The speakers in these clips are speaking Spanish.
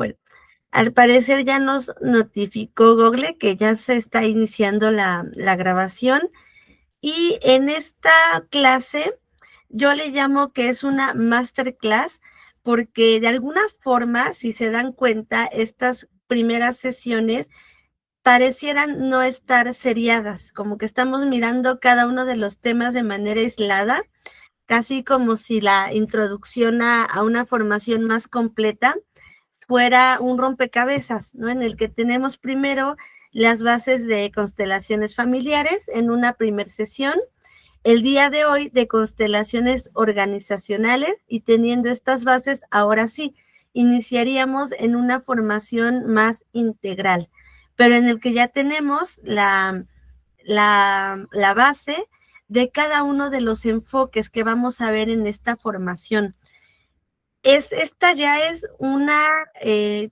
Bueno, al parecer ya nos notificó Google que ya se está iniciando la grabación y en esta clase yo le llamo que es una masterclass porque de alguna forma, si se dan cuenta, estas primeras sesiones parecieran no estar seriadas, como que estamos mirando cada uno de los temas de manera aislada, casi como si la introducción a una formación más completa fuera un rompecabezas, ¿no? En el que tenemos primero las bases de constelaciones familiares en una primer sesión, el día de hoy de constelaciones organizacionales y teniendo estas bases, ahora sí, iniciaríamos en una formación más integral, pero en el que ya tenemos la base de cada uno de los enfoques que vamos a ver en esta formación. Esta ya es una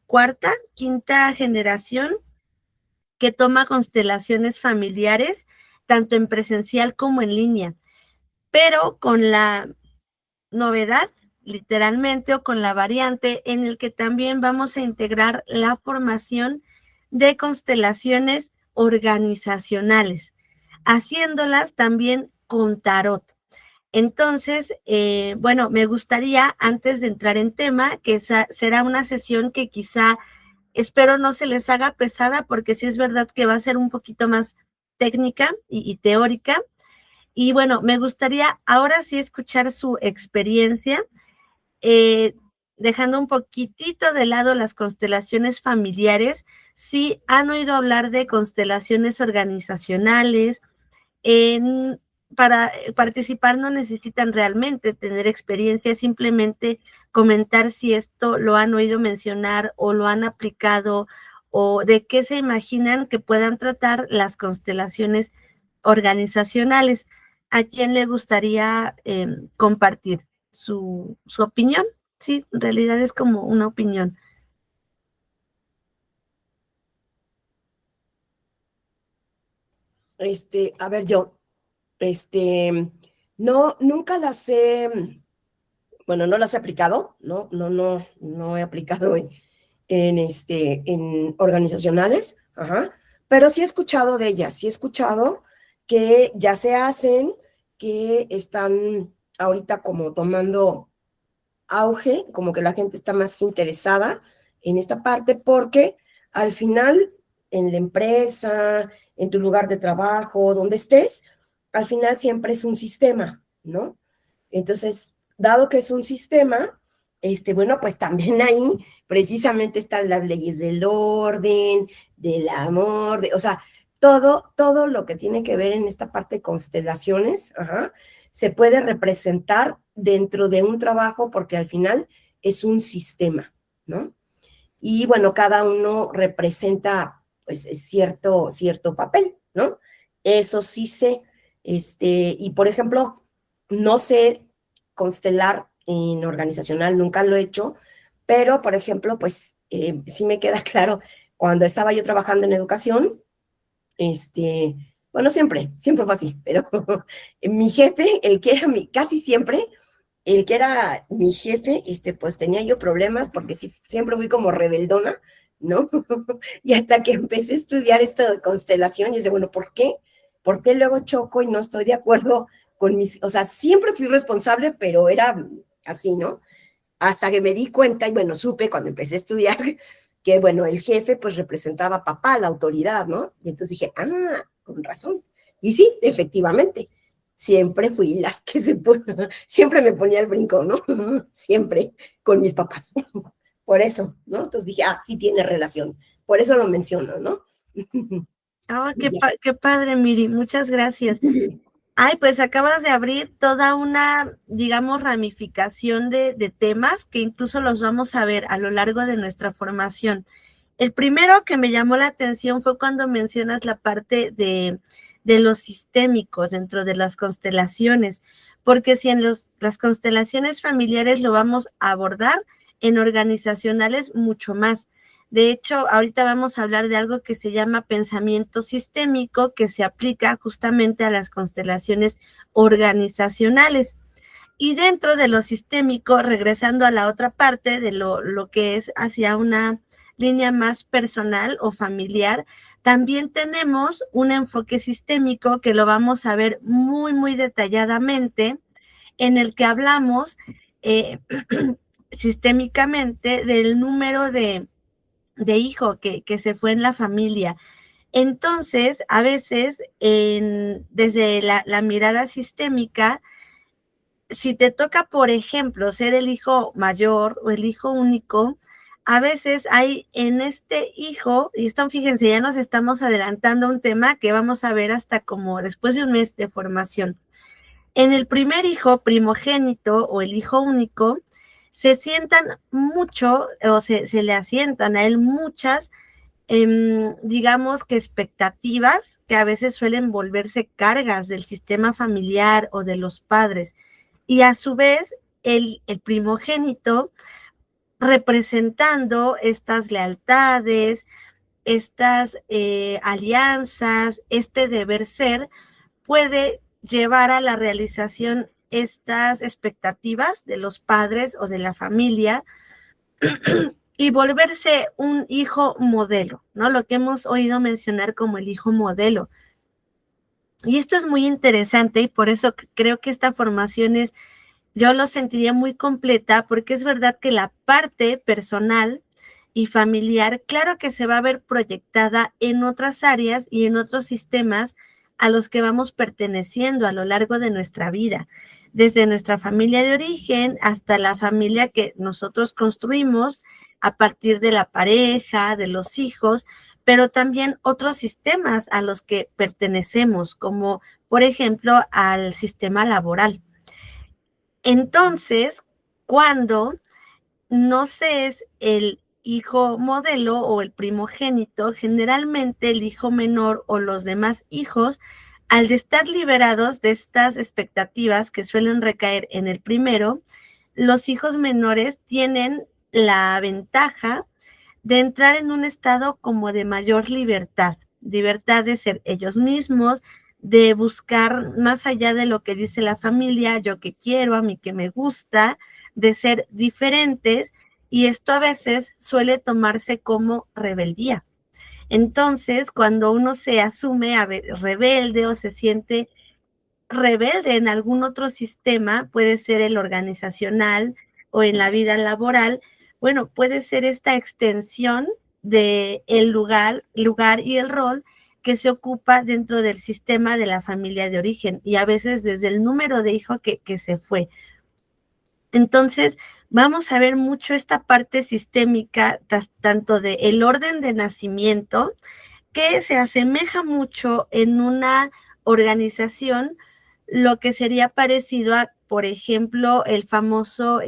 cuarta, quinta generación que toma constelaciones familiares, tanto en presencial como en línea, pero con la novedad, literalmente, o con la variante en el que también vamos a integrar la formación de constelaciones organizacionales, haciéndolas también con tarot. Entonces, bueno, me gustaría, antes de entrar en tema, que esa será una sesión que quizá, espero no se les haga pesada, porque sí es verdad que va a ser un poquito más técnica y teórica. Y bueno, me gustaría ahora sí escuchar su experiencia, dejando un poquitito de lado las constelaciones familiares. Si han oído hablar de constelaciones organizacionales, para participar no necesitan realmente tener experiencia, simplemente comentar si esto lo han oído mencionar o lo han aplicado o de qué se imaginan que puedan tratar las constelaciones organizacionales. ¿A quién le gustaría compartir su opinión? Sí, en realidad es como una opinión. A ver, no, nunca las he, bueno, no las he aplicado, no he aplicado en organizacionales, ajá, pero sí he escuchado de ellas, sí he escuchado que ya se hacen, que están ahorita como tomando auge, como que la gente está más interesada en esta parte, porque al final en la empresa, en tu lugar de trabajo, donde estés, al final siempre es un sistema, ¿no? Entonces, dado que es un sistema, bueno, pues también ahí precisamente están las leyes del orden, del amor, o sea, todo lo que tiene que ver en esta parte de constelaciones, ajá, se puede representar dentro de un trabajo porque al final es un sistema, ¿no? Y bueno, cada uno representa pues cierto papel, ¿no? Eso sí sé, y por ejemplo, no sé constelar en organizacional, nunca lo he hecho, pero por ejemplo, pues sí me queda claro, cuando estaba yo trabajando en educación, bueno, siempre fue así, pero mi jefe, el que era casi siempre, el que era mi jefe, pues tenía yo problemas porque siempre fui como rebeldona, ¿no? Y hasta que empecé a estudiar esto de constelación, y dije, bueno, ¿por qué? ¿Por qué luego choco y no estoy de acuerdo con o sea, siempre fui responsable, pero era así, ¿no? Hasta que me di cuenta, y bueno, supe cuando empecé a estudiar, que bueno, el jefe pues representaba a papá, la autoridad, ¿no? Y entonces dije, con razón. Y sí, efectivamente, siempre fui las que siempre me ponía el brinco, ¿no? Siempre con mis papás. Por eso, ¿no? Entonces dije, sí tiene relación. Por eso lo menciono, ¿no? Oh, qué padre, Miri, muchas gracias. Ay, pues acabas de abrir toda una, digamos, ramificación de temas que incluso los vamos a ver a lo largo de nuestra formación. El primero que me llamó la atención fue cuando mencionas la parte de los sistémicos dentro de las constelaciones, porque si en las constelaciones familiares lo vamos a abordar, en organizacionales mucho más. De hecho, ahorita vamos a hablar de algo que se llama pensamiento sistémico, que se aplica justamente a las constelaciones organizacionales. Y dentro de lo sistémico, regresando a la otra parte de lo que es hacia una línea más personal o familiar, también tenemos un enfoque sistémico que lo vamos a ver muy, muy detalladamente, en el que hablamos sistémicamente del número de hijo que se fue en la familia. Entonces, a veces, desde la mirada sistémica, si te toca, por ejemplo, ser el hijo mayor o el hijo único, a veces hay en este hijo, y esto fíjense, ya nos estamos adelantando a un tema que vamos a ver hasta como después de un mes de formación. En el primer hijo primogénito o el hijo único, se sientan mucho o se le asientan a él muchas, digamos que expectativas que a veces suelen volverse cargas del sistema familiar o de los padres. Y a su vez, el primogénito, representando estas lealtades, estas alianzas, este deber ser, puede llevar a la realización estas expectativas de los padres o de la familia y volverse un hijo modelo, ¿no? Lo que hemos oído mencionar como el hijo modelo. Y esto es muy interesante y por eso creo que esta formación yo lo sentiría muy completa, porque es verdad que la parte personal y familiar, claro que se va a ver proyectada en otras áreas y en otros sistemas a los que vamos perteneciendo a lo largo de nuestra vida, desde nuestra familia de origen hasta la familia que nosotros construimos a partir de la pareja, de los hijos, pero también otros sistemas a los que pertenecemos, como por ejemplo al sistema laboral. Entonces, cuando no se es el hijo modelo o el primogénito, generalmente el hijo menor o los demás hijos, al de estar liberados de estas expectativas que suelen recaer en el primero, los hijos menores tienen la ventaja de entrar en un estado como de mayor libertad de ser ellos mismos, de buscar más allá de lo que dice la familia, yo que quiero, a mí que me gusta, de ser diferentes, y esto a veces suele tomarse como rebeldía. Entonces, cuando uno se asume rebelde o se siente rebelde en algún otro sistema, puede ser el organizacional o en la vida laboral, bueno, puede ser esta extensión de el lugar y el rol que se ocupa dentro del sistema de la familia de origen y a veces desde el número de hijos que se fue. Entonces, vamos a ver mucho esta parte sistémica, tanto de el orden de nacimiento, que se asemeja mucho en una organización, lo que sería parecido a, por ejemplo, el famoso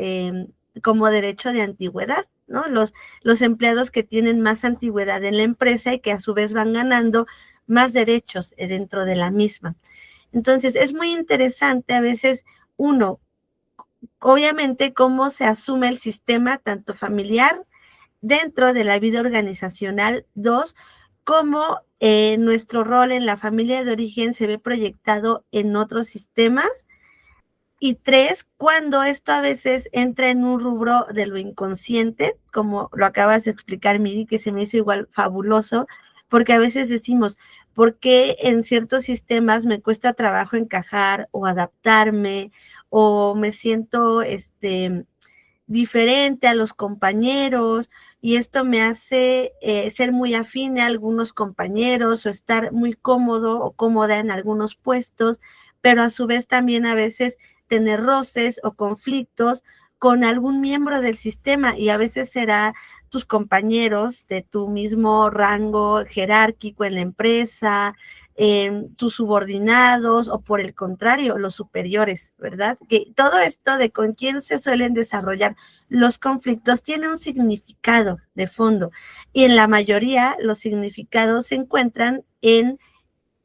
como derecho de antigüedad, ¿no? Los empleados que tienen más antigüedad en la empresa y que a su vez van ganando más derechos dentro de la misma. Entonces, es muy interesante a veces, uno, obviamente, cómo se asume el sistema tanto familiar dentro de la vida organizacional. Dos, cómo nuestro rol en la familia de origen se ve proyectado en otros sistemas. Y tres, cuando esto a veces entra en un rubro de lo inconsciente, como lo acabas de explicar, Miri, que se me hizo igual fabuloso, porque a veces decimos, ¿por qué en ciertos sistemas me cuesta trabajo encajar o adaptarme o me siento diferente a los compañeros y esto me hace ser muy afín a algunos compañeros o estar muy cómodo o cómoda en algunos puestos, pero a su vez también a veces tener roces o conflictos con algún miembro del sistema y a veces será tus compañeros de tu mismo rango jerárquico en la empresa, tus subordinados o por el contrario, los superiores, ¿verdad? Que todo esto de con quién se suelen desarrollar los conflictos tiene un significado de fondo y en la mayoría los significados se encuentran en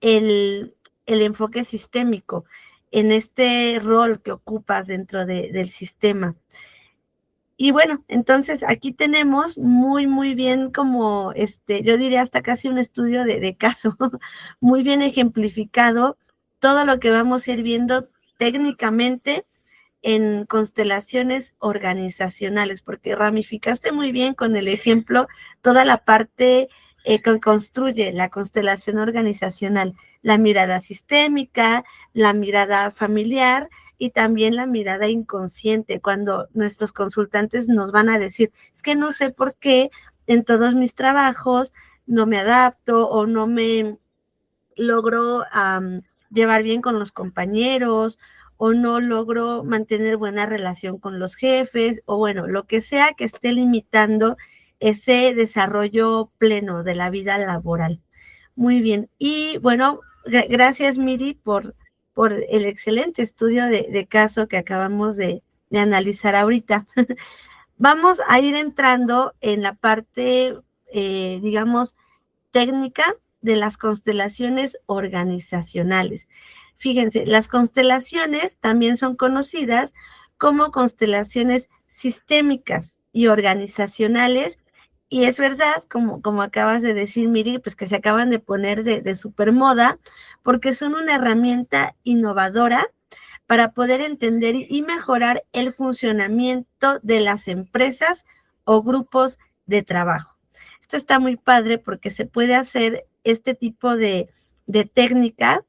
el enfoque sistémico, en este rol que ocupas dentro del sistema. Y bueno, entonces aquí tenemos muy, muy bien como, yo diría hasta casi un estudio de caso, muy bien ejemplificado todo lo que vamos a ir viendo técnicamente en constelaciones organizacionales, porque ramificaste muy bien con el ejemplo toda la parte que construye la constelación organizacional, la mirada sistémica, la mirada familiar y también la mirada inconsciente, cuando nuestros consultantes nos van a decir, es que no sé por qué en todos mis trabajos no me adapto o no me logro llevar bien con los compañeros o no logro mantener buena relación con los jefes o bueno, lo que sea que esté limitando ese desarrollo pleno de la vida laboral. Muy bien. Y bueno, gracias Miri por el excelente estudio de caso que acabamos de analizar ahorita. Vamos a ir entrando en la parte, digamos, técnica de las constelaciones organizacionales. Fíjense, las constelaciones también son conocidas como constelaciones sistémicas y organizacionales. Y es verdad, como acabas de decir, Miri, pues que se acaban de poner de super moda, porque son una herramienta innovadora para poder entender y mejorar el funcionamiento de las empresas o grupos de trabajo. Esto está muy padre porque se puede hacer este tipo de técnica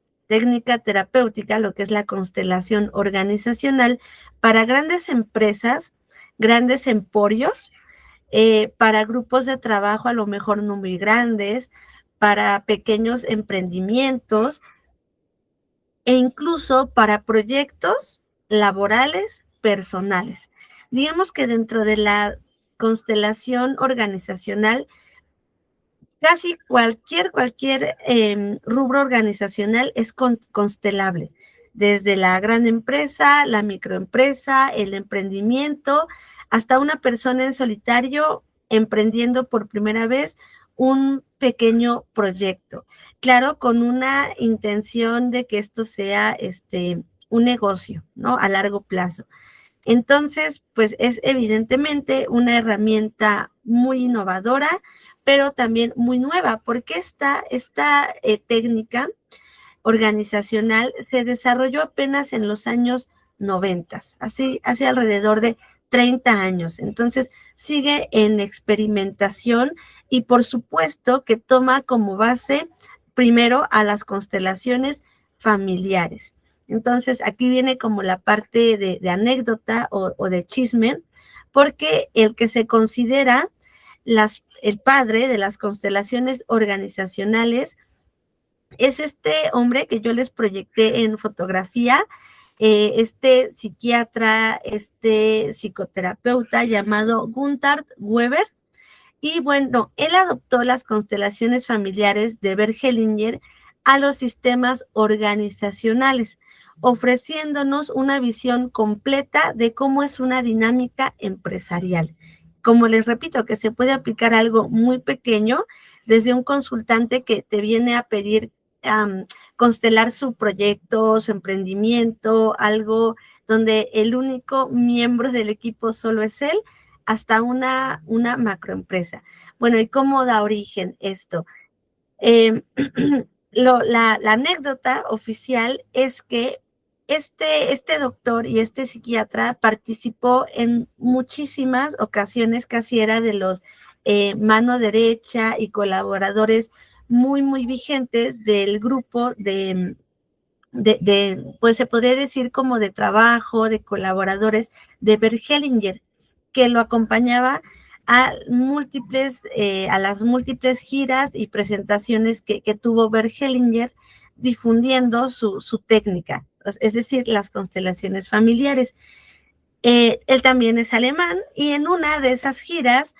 terapéutica, lo que es la constelación organizacional, para grandes empresas, grandes emporios, para grupos de trabajo a lo mejor no muy grandes, para pequeños emprendimientos e incluso para proyectos laborales personales. Digamos que dentro de la constelación organizacional, casi cualquier rubro organizacional es constelable, desde la gran empresa, la microempresa, el emprendimiento, hasta una persona en solitario emprendiendo por primera vez un pequeño proyecto. Claro, con una intención de que esto sea un negocio, ¿no? A largo plazo. Entonces, pues es evidentemente una herramienta muy innovadora, pero también muy nueva, porque esta técnica organizacional se desarrolló apenas en los años 90, así hace alrededor de 30 años. Entonces, sigue en experimentación y por supuesto que toma como base primero a las constelaciones familiares. Entonces, aquí viene como la parte de anécdota o de chisme, porque el que se considera el padre de las constelaciones organizacionales es este hombre que yo les proyecté en fotografía, este psiquiatra, este psicoterapeuta llamado Gunther Weber. Y bueno, él adoptó las constelaciones familiares de Bert Hellinger a los sistemas organizacionales, ofreciéndonos una visión completa de cómo es una dinámica empresarial. Como les repito, que se puede aplicar algo muy pequeño, desde un consultante que te viene a pedir constelar su proyecto, su emprendimiento, algo donde el único miembro del equipo solo es él, hasta una macroempresa. Bueno, ¿y cómo da origen esto? La anécdota oficial es que este doctor y este psiquiatra participó en muchísimas ocasiones, casi era de los mano derecha y colaboradores muy, muy vigentes del grupo pues se podría decir como de trabajo, de colaboradores de Bert Hellinger, que lo acompañaba a las múltiples giras y presentaciones que tuvo Bert Hellinger difundiendo su técnica, es decir, las constelaciones familiares. Él también es alemán y en una de esas giras,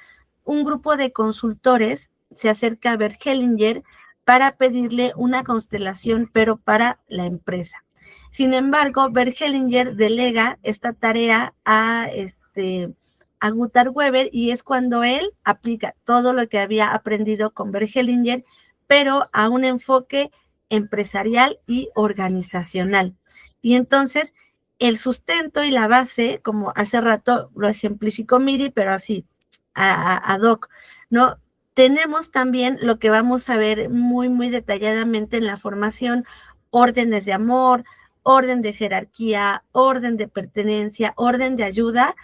un grupo de consultores se acerca a Bert Hellinger para pedirle una constelación, pero para la empresa. Sin embargo, Bert Hellinger delega esta tarea a Gunther Weber y es cuando él aplica todo lo que había aprendido con Bert Hellinger, pero a un enfoque empresarial y organizacional. Y entonces, el sustento y la base, como hace rato lo ejemplificó Miri, pero así, ad hoc, ¿no? Tenemos también lo que vamos a ver muy, muy detalladamente en la formación, órdenes de amor, orden de jerarquía, orden de pertenencia, orden de ayuda.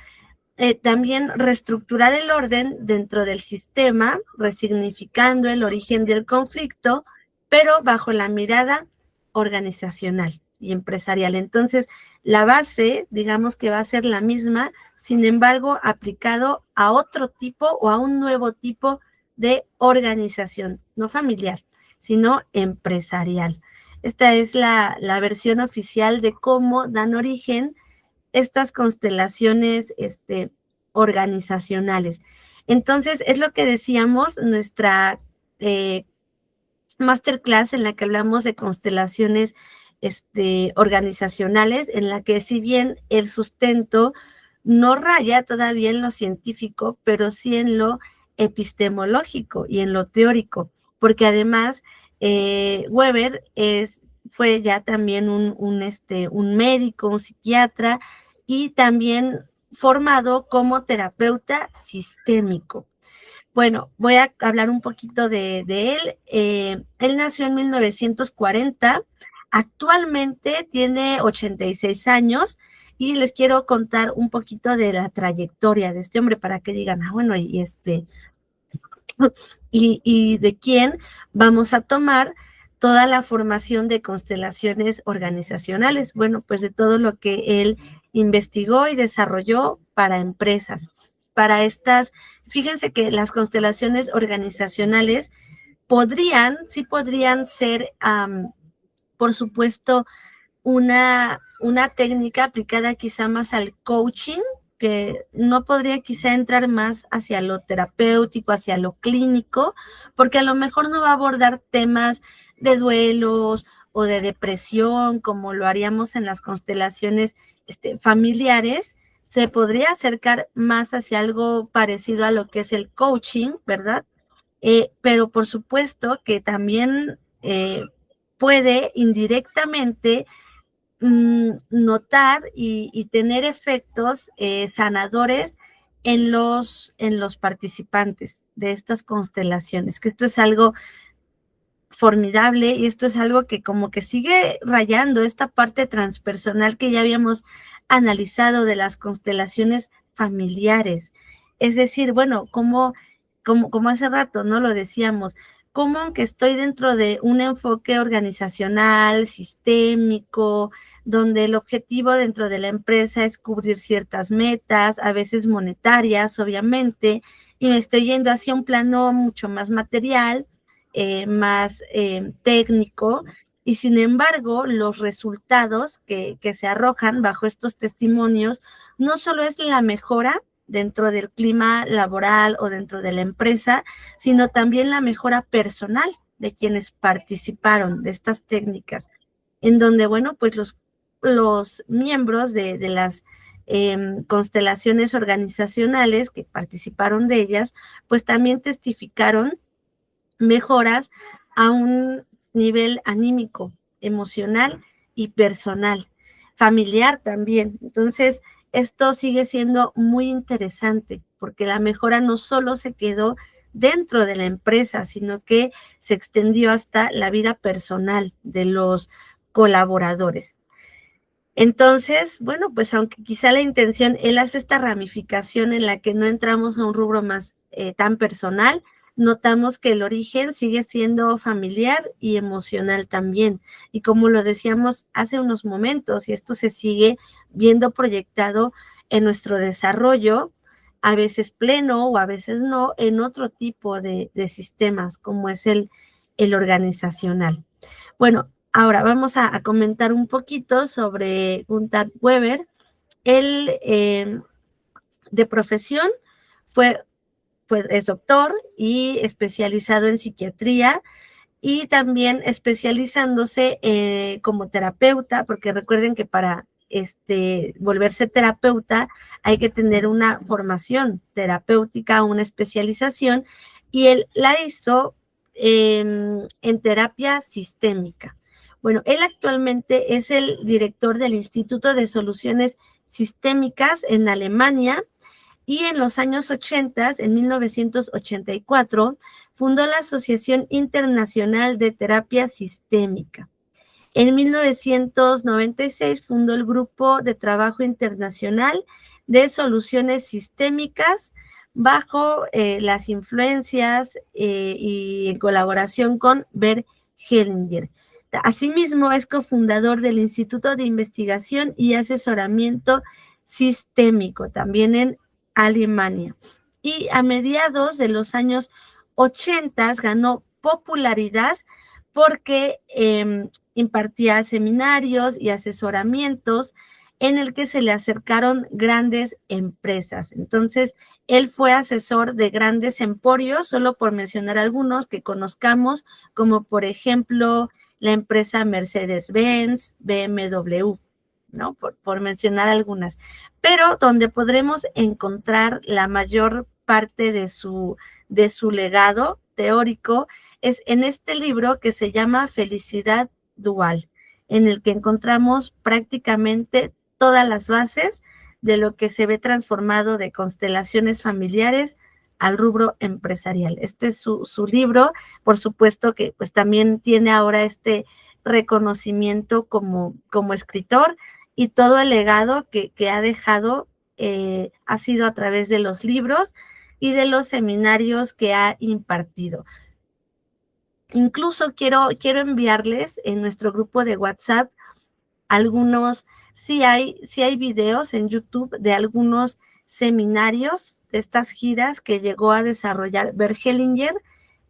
También reestructurar el orden dentro del sistema, resignificando el origen del conflicto, pero bajo la mirada organizacional y empresarial. Entonces, la base, digamos que va a ser la misma, sin embargo, aplicado a otro tipo o a un nuevo tipo de organización, no familiar, sino empresarial. Esta es la versión oficial de cómo dan origen estas constelaciones organizacionales. Entonces, es lo que decíamos, nuestra masterclass en la que hablamos de constelaciones organizacionales, en la que si bien el sustento no raya todavía en lo científico, pero sí en lo epistemológico y en lo teórico, porque además Weber fue ya también un médico, un psiquiatra, y también formado como terapeuta sistémico. Bueno, voy a hablar un poquito de él. Él nació en 1940, actualmente tiene 86 años y les quiero contar un poquito de la trayectoria de este hombre para que digan, bueno, y de quién vamos a tomar toda la formación de constelaciones organizacionales. Bueno, pues de todo lo que él investigó y desarrolló para empresas. Para estas, fíjense que las constelaciones organizacionales sí podrían ser, por supuesto, una técnica aplicada quizá más al coaching, que no podría quizá entrar más hacia lo terapéutico, hacia lo clínico, porque a lo mejor no va a abordar temas de duelos o de depresión, como lo haríamos en las constelaciones familiares. Se podría acercar más hacia algo parecido a lo que es el coaching, ¿verdad? Pero por supuesto que también puede indirectamente notar y tener efectos sanadores en los participantes de estas constelaciones, que esto es algo formidable y esto es algo que como que sigue rayando esta parte transpersonal que ya habíamos analizado de las constelaciones familiares. Es decir, bueno, como hace rato, ¿no? Lo decíamos, como aunque estoy dentro de un enfoque organizacional, sistémico, donde el objetivo dentro de la empresa es cubrir ciertas metas, a veces monetarias, obviamente, y me estoy yendo hacia un plano mucho más material, más técnico, y sin embargo, los resultados que se arrojan bajo estos testimonios no solo es la mejora dentro del clima laboral o dentro de la empresa, sino también la mejora personal de quienes participaron de estas técnicas, en donde, bueno, pues los miembros de las constelaciones organizacionales que participaron de ellas, pues también testificaron mejoras a un nivel anímico, emocional y personal, familiar también. Entonces, esto sigue siendo muy interesante porque la mejora no solo se quedó dentro de la empresa, sino que se extendió hasta la vida personal de los colaboradores. Entonces, bueno, pues aunque quizá la intención, él hace esta ramificación en la que no entramos a un rubro más tan personal, notamos que el origen sigue siendo familiar y emocional también. Y como lo decíamos hace unos momentos, y esto se sigue viendo proyectado en nuestro desarrollo, a veces pleno o a veces no, en otro tipo de sistemas, como es el organizacional. Bueno, ahora vamos a comentar un poquito sobre Gunther Weber. Él, de profesión, es doctor y especializado en psiquiatría y también especializándose como terapeuta, porque recuerden que para volverse terapeuta hay que tener una formación terapéutica, una especialización, y él la hizo en terapia sistémica. Bueno, él actualmente es el director del Instituto de Soluciones Sistémicas en Alemania, y en los años 80, en 1984, fundó la Asociación Internacional de Terapia Sistémica. En 1996 fundó el Grupo de Trabajo Internacional de Soluciones Sistémicas bajo las influencias y en colaboración con Bert Hellinger. Asimismo, es cofundador del Instituto de Investigación y Asesoramiento Sistémico, también en Alemania. Y a mediados de los años 80 ganó popularidad porque impartía seminarios y asesoramientos en el que se le acercaron grandes empresas. Entonces, él fue asesor de grandes emporios, solo por mencionar algunos que conozcamos, como por ejemplo la empresa Mercedes-Benz, BMW, ¿no? Por mencionar algunas. Pero donde podremos encontrar la mayor parte de su legado teórico es en este libro que se llama Felicidad Dual, en el que encontramos prácticamente todas las bases de lo que se ve transformado de constelaciones familiares al rubro empresarial. Este es su libro, por supuesto que pues también tiene ahora este reconocimiento como escritor, y todo el legado que ha dejado ha sido a través de los libros y de los seminarios que ha impartido. Incluso quiero enviarles en nuestro grupo de WhatsApp algunos, sí hay videos en YouTube de algunos seminarios de estas giras que llegó a desarrollar Bert Hellinger,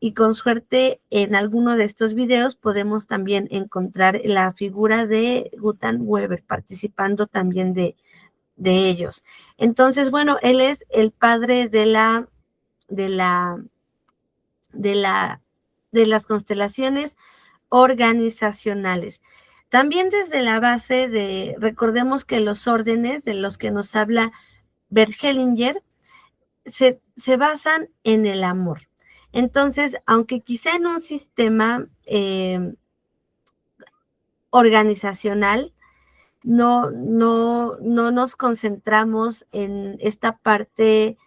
y con suerte en alguno de estos videos podemos también encontrar la figura de Gunther Weber participando también de ellos. Entonces, bueno, él es el padre de las constelaciones organizacionales. También desde la base recordemos que los órdenes de los que nos habla Bert Hellinger se basan en el amor. Entonces, aunque quizá en un sistema organizacional no nos concentramos en esta parte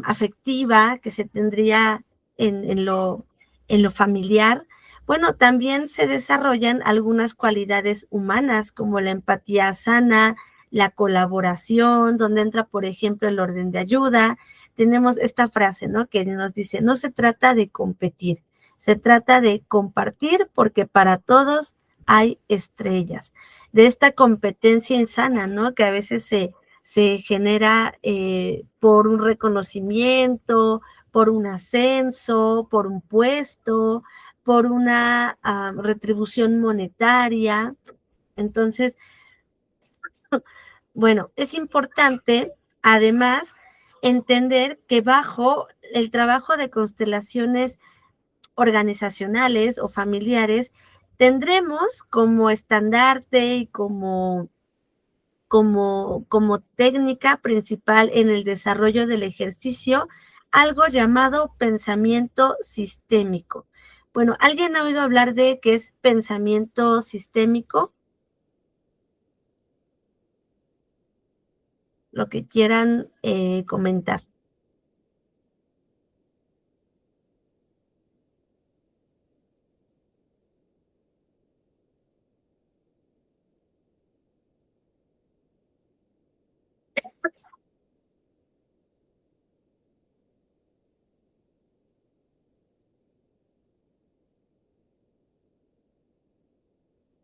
afectiva que se tendría en lo familiar, bueno, también se desarrollan algunas cualidades humanas como la empatía sana, la colaboración, donde entra, por ejemplo, el orden de ayuda. Tenemos esta frase, ¿no? Que nos dice, no se trata de competir, se trata de compartir porque para todos hay estrellas. De esta competencia insana, ¿no? Que a veces se genera por un reconocimiento, por un ascenso, por un puesto, por una retribución monetaria. Entonces, bueno, es importante, además, entender que bajo el trabajo de constelaciones organizacionales o familiares, tendremos como estandarte y como técnica principal en el desarrollo del ejercicio algo llamado pensamiento sistémico. Bueno, ¿alguien ha oído hablar de qué es pensamiento sistémico? Lo que quieran comentar.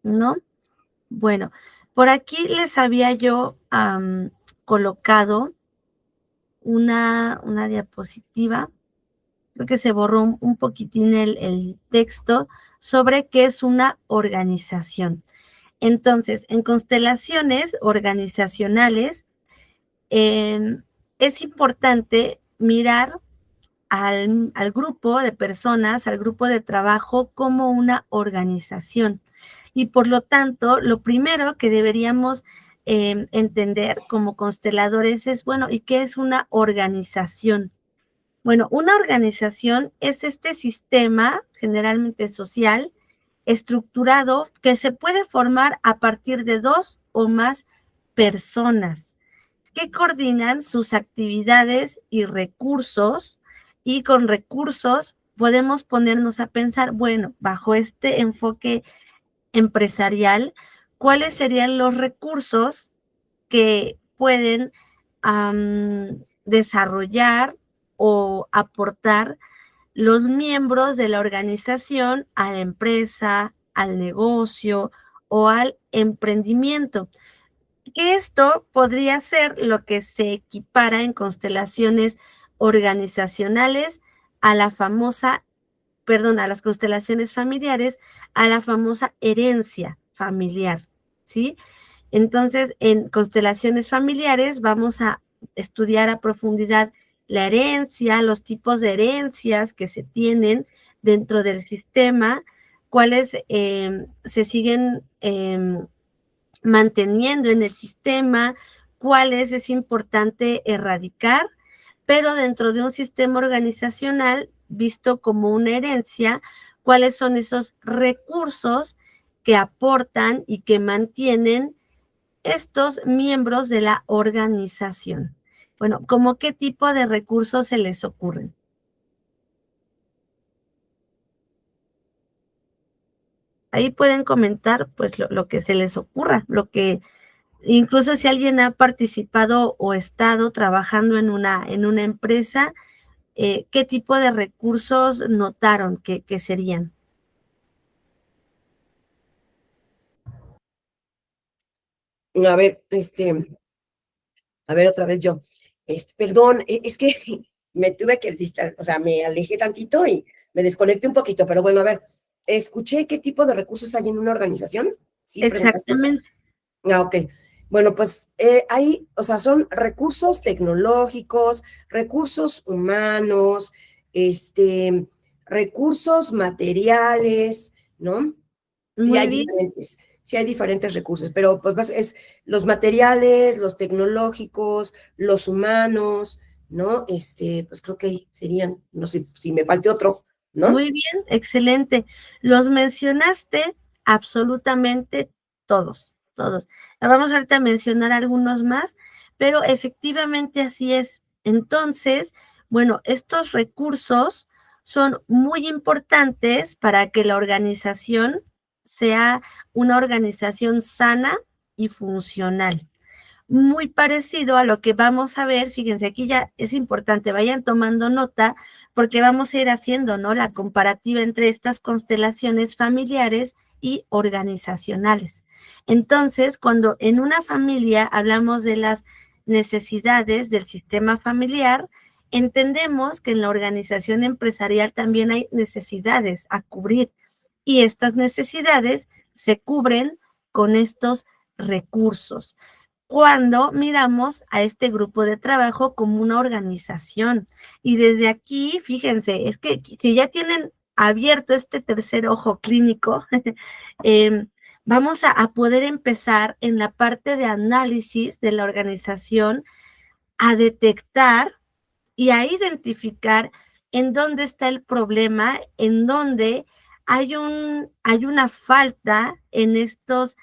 ¿No? Bueno, por aquí les había yo colocado una diapositiva, creo que se borró un poquitín el texto sobre qué es una organización. Entonces, en constelaciones organizacionales es importante mirar al grupo de personas, al grupo de trabajo como una organización. Y por lo tanto, lo primero que deberíamos entender como consteladores es, bueno, ¿y qué es una organización? Bueno, una organización es este sistema generalmente social, estructurado, que se puede formar a partir de dos o más personas que coordinan sus actividades y recursos, y con recursos podemos ponernos a pensar, bueno, bajo este enfoque empresarial, ¿cuáles serían los recursos que pueden desarrollar o aportar los miembros de la organización a la empresa, al negocio o al emprendimiento? Que esto podría ser lo que se equipara en constelaciones organizacionales a la famosa, perdón, a las constelaciones familiares, a la famosa herencia familiar, ¿sí? Entonces, en constelaciones familiares vamos a estudiar a profundidad la herencia, los tipos de herencias que se tienen dentro del sistema, cuáles se siguen manteniendo en el sistema, cuáles es importante erradicar, pero dentro de un sistema organizacional visto como una herencia, cuáles son esos recursos que aportan y que mantienen estos miembros de la organización. Bueno, ¿cómo qué tipo de recursos se les ocurren? Ahí pueden comentar pues lo que se les ocurra, lo que incluso si alguien ha participado o estado trabajando en una empresa, ¿qué tipo de recursos notaron que serían? A ver, otra vez yo. Perdón, es que me tuve que, o sea, me alejé tantito y me desconecté un poquito, pero bueno, a ver, escuché qué tipo de recursos hay en una organización. ¿Sí preguntaste eso? Exactamente. Ah, ok. Bueno, pues hay, o sea, son recursos tecnológicos, recursos humanos, recursos materiales, ¿no? Muy bien. Sí hay diferentes recursos, pero pues es los materiales, los tecnológicos, los humanos, ¿no? Pues creo que serían, no sé si me falte otro, ¿no? Muy bien, excelente. Los mencionaste absolutamente todos, todos. Vamos ahorita a mencionar algunos más, pero efectivamente así es. Entonces, bueno, estos recursos son muy importantes para que la organización sea una organización sana y funcional. Muy parecido a lo que vamos a ver, fíjense, aquí ya es importante, vayan tomando nota, porque vamos a ir haciendo, ¿no?, la comparativa entre estas constelaciones familiares y organizacionales. Entonces, cuando en una familia hablamos de las necesidades del sistema familiar, entendemos que en la organización empresarial también hay necesidades a cubrir, y estas necesidades se cubren con estos recursos cuando miramos a este grupo de trabajo como una organización. Y desde aquí, fíjense, es que si ya tienen abierto este tercer ojo clínico, vamos a poder empezar en la parte de análisis de la organización a detectar y a identificar en dónde está el problema, en dónde hay una falta en estos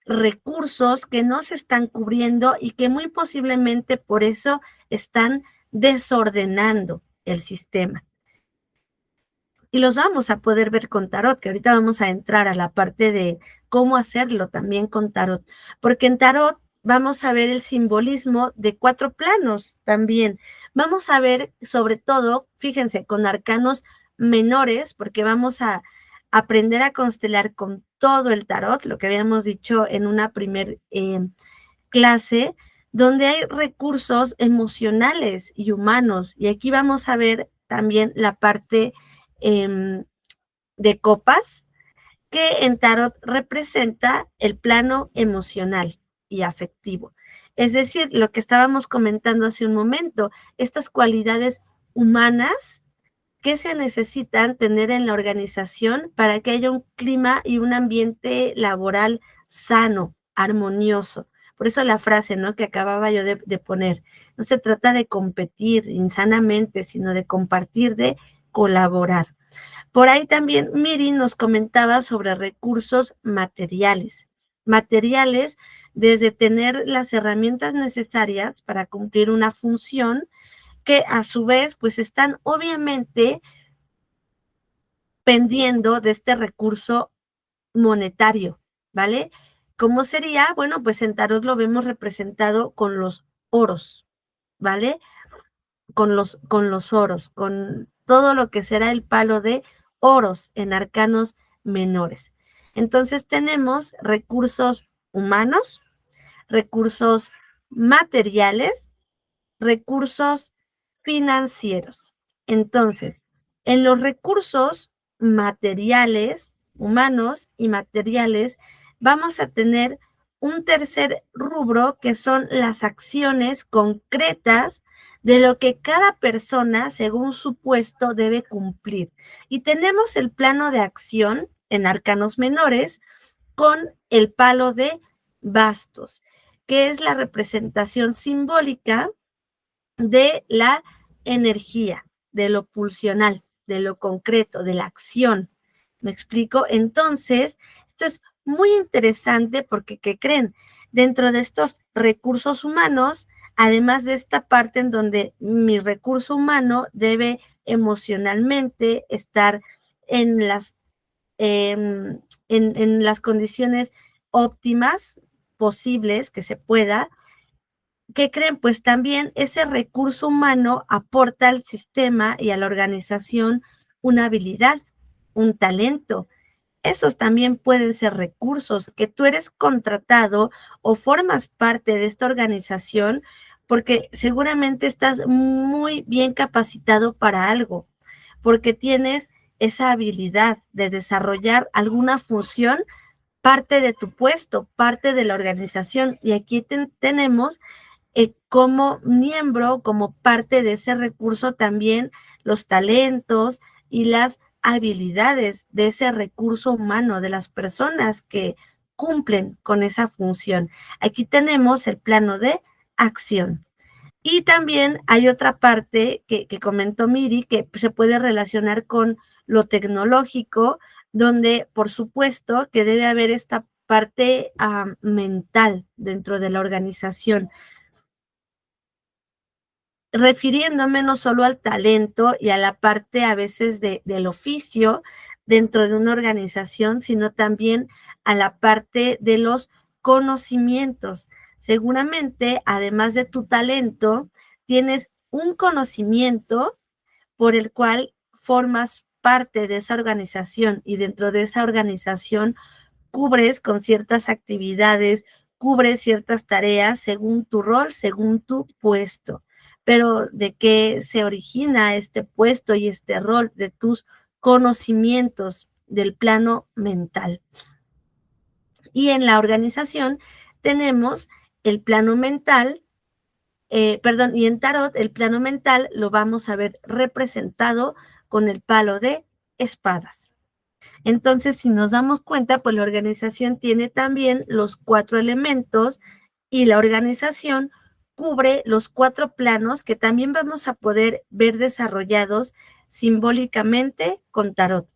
recursos que no se están cubriendo y que muy posiblemente por eso están desordenando el sistema. Y los vamos a poder ver con tarot, que ahorita vamos a entrar a la parte de cómo hacerlo también con tarot, porque en tarot vamos a ver el simbolismo de 4 planos también. Vamos a ver sobre todo, fíjense, con arcanos menores, porque vamos a aprender a constelar con todo el tarot, lo que habíamos dicho en una primer clase, donde hay recursos emocionales y humanos. Y aquí vamos a ver también la parte de copas, que en tarot representa el plano emocional y afectivo. Es decir, lo que estábamos comentando hace un momento, estas cualidades humanas que se necesitan tener en la organización para que haya un clima y un ambiente laboral sano, armonioso. Por eso la frase, ¿no?, que acababa yo de poner, no se trata de competir insanamente, sino de compartir, de colaborar. Por ahí también Miri nos comentaba sobre recursos materiales. Materiales desde tener las herramientas necesarias para cumplir una función que a su vez pues están obviamente pendiendo de este recurso monetario, ¿vale? ¿Cómo sería? Bueno, pues en tarot lo vemos representado con los oros, ¿vale? Con los oros, con todo lo que será el palo de oros en arcanos menores. Entonces tenemos recursos humanos, recursos materiales, recursos financieros. Entonces, en los recursos materiales, humanos y materiales, vamos a tener un tercer rubro que son las acciones concretas de lo que cada persona, según su puesto, debe cumplir. Y tenemos el plano de acción en arcanos menores con el palo de bastos, que es la representación simbólica de la energía, de lo pulsional, de lo concreto, de la acción. ¿Me explico? Entonces, esto es muy interesante porque, ¿qué creen? Dentro de estos recursos humanos, además de esta parte en donde mi recurso humano debe emocionalmente estar en en las condiciones óptimas posibles que se pueda, ¿qué creen? Pues también ese recurso humano aporta al sistema y a la organización una habilidad, un talento. Esos también pueden ser recursos que tú eres contratado o formas parte de esta organización porque seguramente estás muy bien capacitado para algo, porque tienes esa habilidad de desarrollar alguna función, parte de tu puesto, parte de la organización. Y aquí tenemos como miembro, como parte de ese recurso también los talentos y las habilidades de ese recurso humano, de las personas que cumplen con esa función. Aquí tenemos el plano de acción. Y también hay otra parte que comentó Miri, que se puede relacionar con lo tecnológico, donde por supuesto que debe haber esta parte mental dentro de la organización, refiriéndome no solo al talento y a la parte a veces del oficio dentro de una organización, sino también a la parte de los conocimientos. Seguramente, además de tu talento, tienes un conocimiento por el cual formas parte de esa organización y dentro de esa organización cubres con ciertas actividades, cubres ciertas tareas según tu rol, según tu puesto. Pero ¿de qué se origina este puesto y este rol? De tus conocimientos del plano mental. Y en la organización tenemos el plano mental, y en tarot el plano mental lo vamos a ver representado con el palo de espadas. Entonces, si nos damos cuenta, pues la organización tiene también los 4 elementos y la organización cubre los 4 planos que también vamos a poder ver desarrollados simbólicamente con tarot.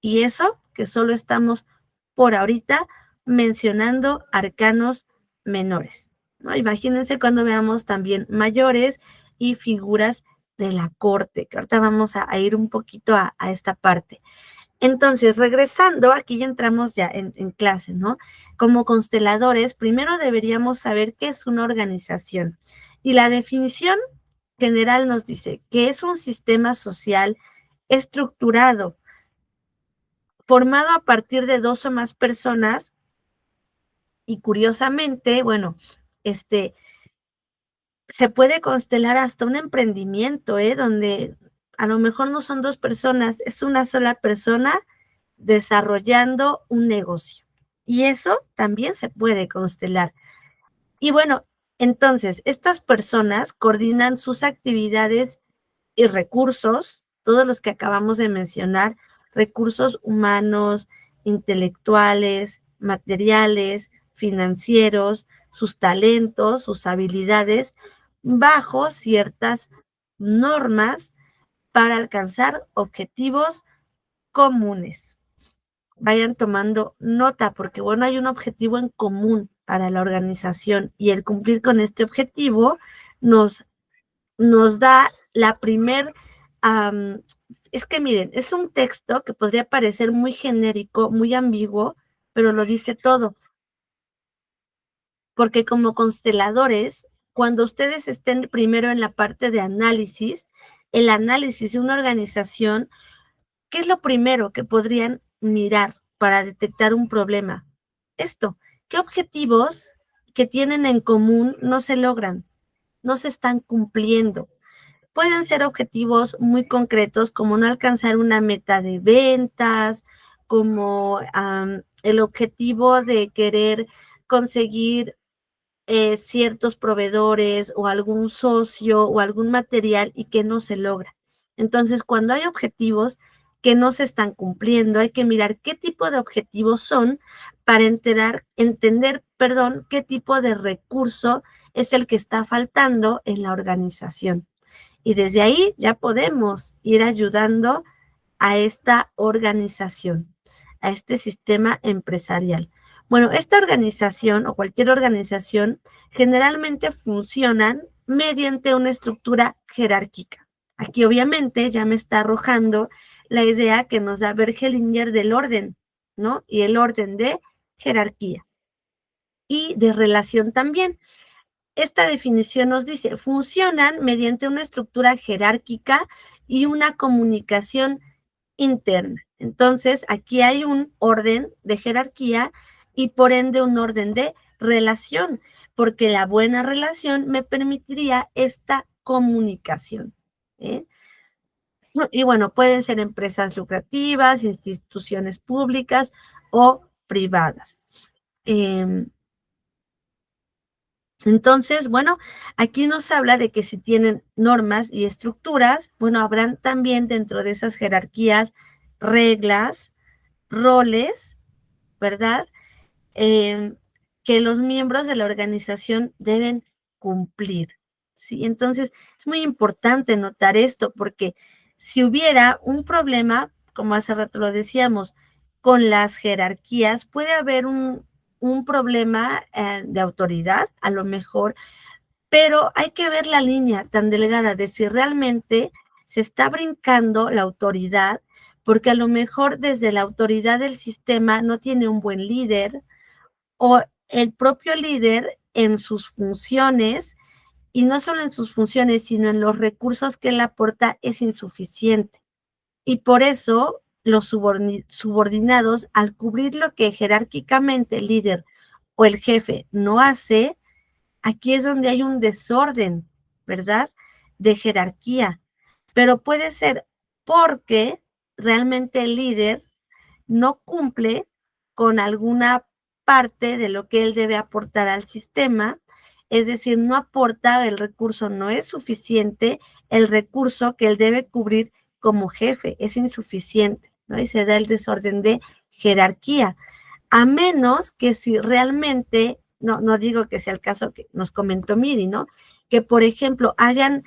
Y eso que solo estamos por ahorita mencionando arcanos menores, ¿no? Imagínense cuando veamos también mayores y figuras de la corte, que ahorita vamos a ir un poquito a esta parte. Entonces, regresando, aquí ya entramos ya en clase, ¿no? Como consteladores, primero deberíamos saber qué es una organización. Y la definición general nos dice que es un sistema social estructurado, formado a partir de 2 o más personas y curiosamente, bueno, se puede constelar hasta un emprendimiento, donde a lo mejor no son 2 personas, es una sola persona desarrollando un negocio. Y eso también se puede constelar. Y bueno, entonces, estas personas coordinan sus actividades y recursos, todos los que acabamos de mencionar, recursos humanos, intelectuales, materiales, financieros, sus talentos, sus habilidades, bajo ciertas normas para alcanzar objetivos comunes. Vayan tomando nota, porque bueno, hay un objetivo en común para la organización y el cumplir con este objetivo nos da la primer, es que miren, es un texto que podría parecer muy genérico, muy ambiguo, pero lo dice todo. Porque como consteladores, cuando ustedes estén primero en la parte de análisis, el análisis de una organización, ¿qué es lo primero que podrían mirar para detectar un problema? Esto, ¿qué objetivos que tienen en común no se logran, no se están cumpliendo? Pueden ser objetivos muy concretos, como no alcanzar una meta de ventas, como el objetivo de querer conseguir ciertos proveedores o algún socio o algún material y que no se logra. Entonces, cuando hay objetivos que no se están cumpliendo, hay que mirar qué tipo de objetivos son para entender, qué tipo de recurso es el que está faltando en la organización. Y desde ahí ya podemos ir ayudando a esta organización, a este sistema empresarial. Bueno, esta organización o cualquier organización generalmente funcionan mediante una estructura jerárquica. Aquí obviamente ya me está arrojando la idea que nos da Bergelinger del orden, ¿no? Y el orden de jerarquía y de relación también. Esta definición nos dice, funcionan mediante una estructura jerárquica y una comunicación interna. Entonces, aquí hay un orden de jerarquía y por ende un orden de relación, porque la buena relación me permitiría esta comunicación. ¿eh? Y bueno, pueden ser empresas lucrativas, instituciones públicas o privadas. Entonces, bueno, aquí nos habla de que si tienen normas y estructuras, bueno, habrán también dentro de esas jerarquías reglas, roles, ¿verdad? Que los miembros de la organización deben cumplir, ¿sí? Entonces, es muy importante notar esto porque si hubiera un problema, como hace rato lo decíamos, con las jerarquías, puede haber un problema de autoridad, a lo mejor, pero hay que ver la línea tan delgada de si realmente se está brincando la autoridad, porque a lo mejor desde la autoridad del sistema no tiene un buen líder o el propio líder en sus funciones, y no solo en sus funciones, sino en los recursos que él aporta es insuficiente. Y por eso los subordinados, al cubrir lo que jerárquicamente el líder o el jefe no hace, aquí es donde hay un desorden, ¿verdad? De jerarquía. Pero puede ser porque realmente el líder no cumple con alguna parte de lo que él debe aportar al sistema, es decir, no aporta, el recurso no es suficiente, el recurso que él debe cubrir como jefe es insuficiente, ¿no? Y se da el desorden de jerarquía, a menos que si realmente, no digo que sea el caso que nos comentó Miri, ¿no? Que, por ejemplo, hayan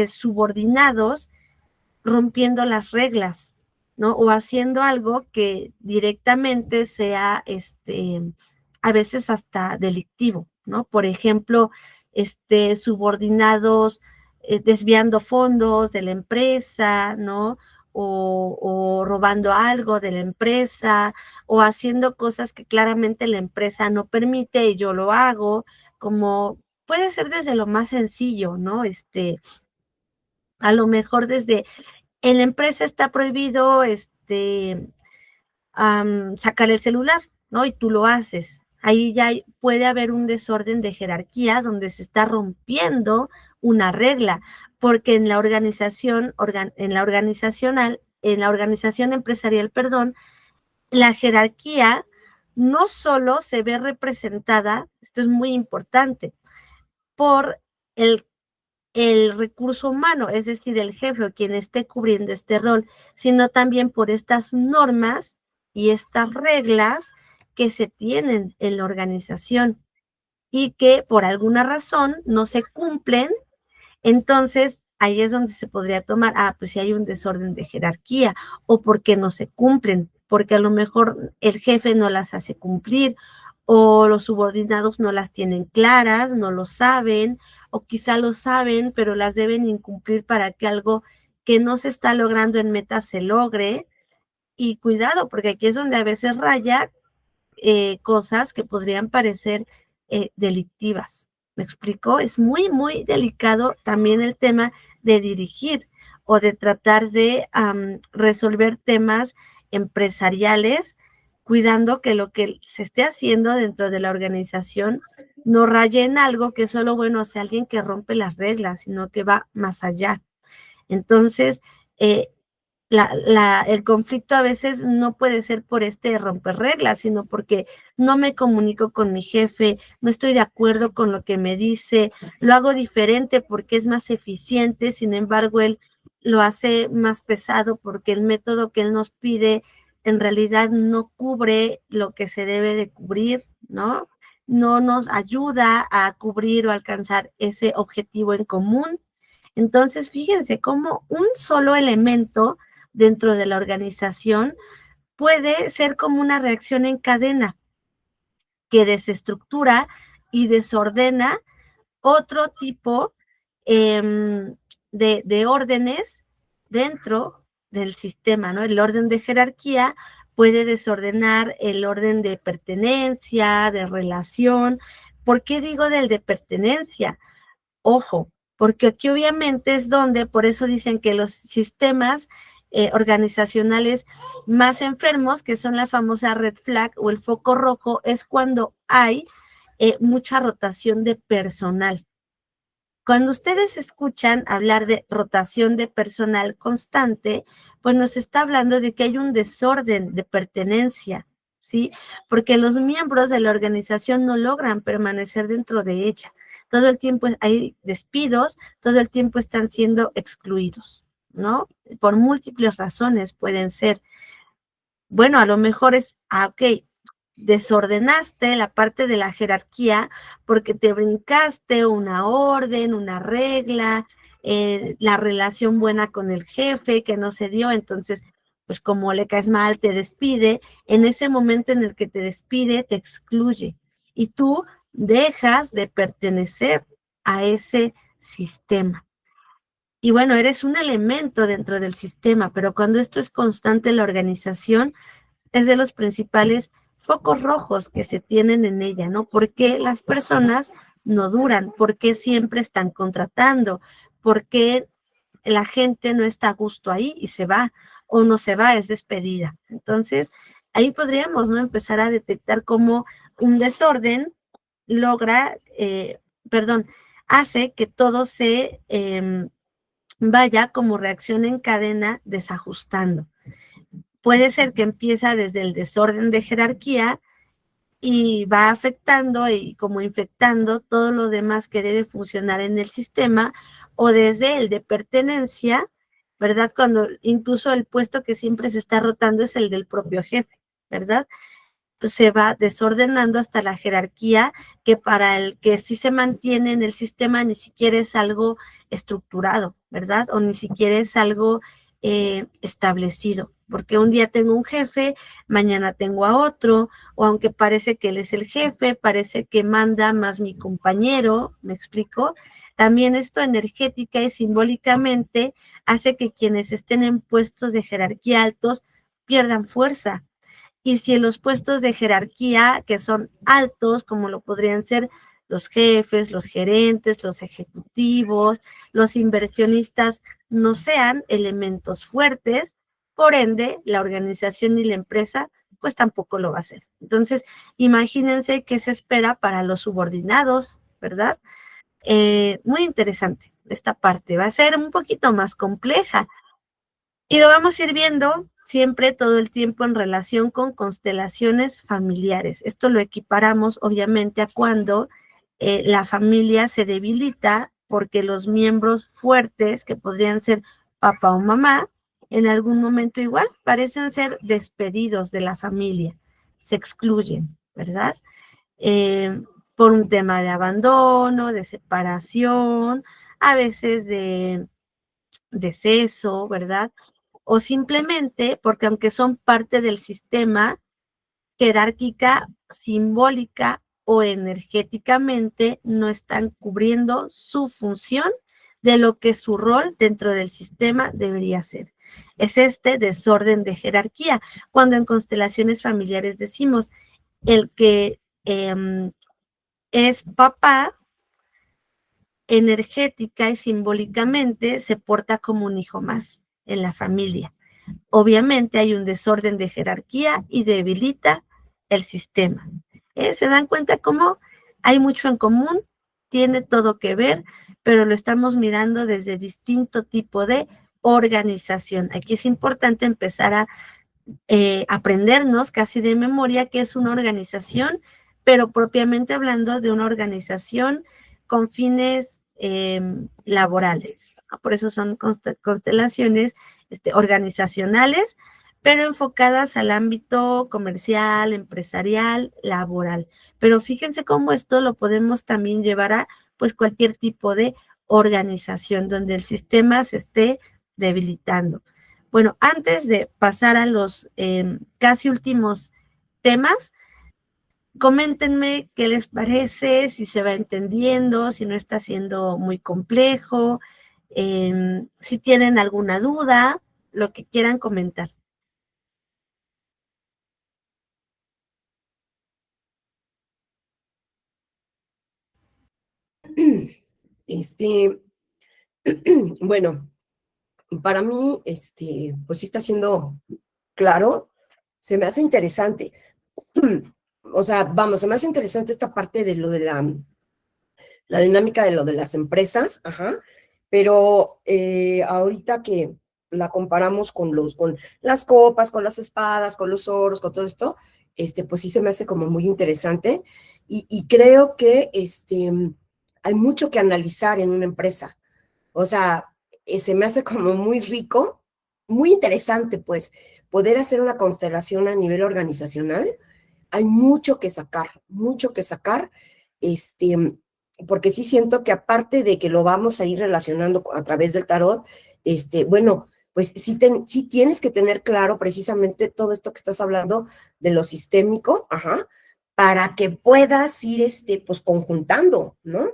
subordinados rompiendo las reglas, ¿no? O haciendo algo que directamente sea, a veces hasta delictivo, ¿no? Por ejemplo, subordinados desviando fondos de la empresa, ¿no? O robando algo de la empresa, o haciendo cosas que claramente la empresa no permite y yo lo hago, como puede ser desde lo más sencillo, ¿no? A lo mejor desde en la empresa está prohibido sacar el celular, ¿no? Y tú lo haces. Ahí ya puede haber un desorden de jerarquía donde se está rompiendo una regla, porque en la organización, en la organización empresarial, perdón, la jerarquía no solo se ve representada, esto es muy importante, por el recurso humano, es decir, el jefe o quien esté cubriendo este rol, sino también por estas normas y estas reglas que se tienen en la organización y que por alguna razón no se cumplen. Entonces, ahí es donde se podría tomar, pues si hay un desorden de jerarquía o porque no se cumplen, porque a lo mejor el jefe no las hace cumplir o los subordinados no las tienen claras, no lo saben, o quizá lo saben, pero las deben incumplir para que algo que no se está logrando en meta se logre. Y cuidado, porque aquí es donde a veces raya cosas que podrían parecer delictivas. ¿Me explico? Es muy, muy delicado también el tema de dirigir o de tratar de resolver temas empresariales, cuidando que lo que se esté haciendo dentro de la organización no raye en algo que solo, bueno, sea alguien que rompe las reglas, sino que va más allá. Entonces, el conflicto a veces no puede ser por romper reglas, sino porque no me comunico con mi jefe, no estoy de acuerdo con lo que me dice, lo hago diferente porque es más eficiente, sin embargo, él lo hace más pesado porque el método que él nos pide en realidad no cubre lo que se debe de cubrir, ¿no? No nos ayuda a cubrir o alcanzar ese objetivo en común. Entonces, fíjense cómo un solo elemento dentro de la organización puede ser como una reacción en cadena que desestructura y desordena otro tipo de órdenes dentro del sistema, ¿no? El orden de jerarquía puede desordenar el orden de pertenencia, de relación. ¿Por qué digo del de pertenencia? Ojo, porque aquí obviamente es donde, por eso dicen que los sistemas organizacionales más enfermos, que son la famosa red flag o el foco rojo, es cuando hay mucha rotación de personal. Cuando ustedes escuchan hablar de rotación de personal constante, pues nos está hablando de que hay un desorden de pertenencia, ¿sí? Porque los miembros de la organización no logran permanecer dentro de ella. Todo el tiempo hay despidos, todo el tiempo están siendo excluidos, ¿no? Por múltiples razones pueden ser. Bueno, a lo mejor es, ok, desordenaste la parte de la jerarquía porque te brincaste una orden, una regla, la relación buena con el jefe que no se dio, entonces, pues como le caes mal, te despide. En ese momento en el que te despide, te excluye y tú dejas de pertenecer a ese sistema. Y bueno, eres un elemento dentro del sistema, pero cuando esto es constante en la organización, es de los principales focos rojos que se tienen en ella, ¿no? ¿Por qué las personas no duran? ¿Por qué siempre están contratando? ¿Por qué la gente no está a gusto ahí y se va? O no se va, es despedida. Entonces, ahí podríamos, ¿no? Empezar a detectar cómo un desorden logra, hace que todo se vaya como reacción en cadena desajustando. Puede ser que empieza desde el desorden de jerarquía y va afectando y como infectando todo lo demás que debe funcionar en el sistema, o desde el de pertenencia, ¿verdad? Cuando incluso el puesto que siempre se está rotando es el del propio jefe, ¿verdad? Pues se va desordenando hasta la jerarquía, que para el que sí se mantiene en el sistema ni siquiera es algo estructurado, ¿verdad? O ni siquiera es algo establecido, porque un día tengo un jefe, mañana tengo a otro, o aunque parece que él es el jefe, parece que manda más mi compañero, ¿me explico? También esto energética y simbólicamente hace que quienes estén en puestos de jerarquía altos pierdan fuerza. Y si en los puestos de jerarquía, que son altos, como lo podrían ser los jefes, los gerentes, los ejecutivos, los inversionistas, no sean elementos fuertes, por ende, la organización y la empresa, pues tampoco lo va a hacer. Entonces, imagínense qué se espera para los subordinados, ¿verdad? Muy interesante esta parte. Va a ser un poquito más compleja, y lo vamos a ir viendo siempre todo el tiempo en relación con constelaciones familiares. Esto lo equiparamos obviamente a cuando la familia se debilita porque los miembros fuertes, que podrían ser papá o mamá, en algún momento igual parecen ser despedidos de la familia, se excluyen, ¿verdad? Por un tema de abandono, de separación, a veces de deceso, ¿verdad? O simplemente porque aunque son parte del sistema, jerárquica, simbólica o energéticamente, no están cubriendo su función de lo que su rol dentro del sistema debería ser. Es este desorden de jerarquía, cuando en constelaciones familiares decimos, el que es papá, energética y simbólicamente se porta como un hijo más en la familia. Obviamente hay un desorden de jerarquía y debilita el sistema. ¿Se dan cuenta cómo hay mucho en común? Tiene todo que ver, pero lo estamos mirando desde distinto tipo de organización. Aquí es importante empezar a aprendernos casi de memoria qué es una organización, pero propiamente hablando de una organización con fines laborales. Por eso son constelaciones organizacionales, pero enfocadas al ámbito comercial, empresarial, laboral. Pero fíjense cómo esto lo podemos también llevar a pues cualquier tipo de organización donde el sistema se esté debilitando. Bueno, antes de pasar a los casi últimos temas, coméntenme qué les parece, si se va entendiendo, si no está siendo muy complejo, si tienen alguna duda, lo que quieran comentar. Bueno, para mí, pues sí está siendo claro, se me hace interesante. O sea, vamos, se me hace interesante esta parte de lo de la dinámica de lo de las empresas, ajá, pero ahorita que la comparamos con las copas, con las espadas, con los oros, con todo esto, pues sí se me hace como muy interesante y creo que hay mucho que analizar en una empresa. O sea, se me hace como muy rico, muy interesante, pues, poder hacer una constelación a nivel organizacional. Hay mucho que sacar, este, porque sí siento que aparte de que lo vamos a ir relacionando a través del tarot, bueno, pues sí tienes que tener claro precisamente todo esto que estás hablando de lo sistémico, ajá, para que puedas ir, pues, conjuntando, ¿no?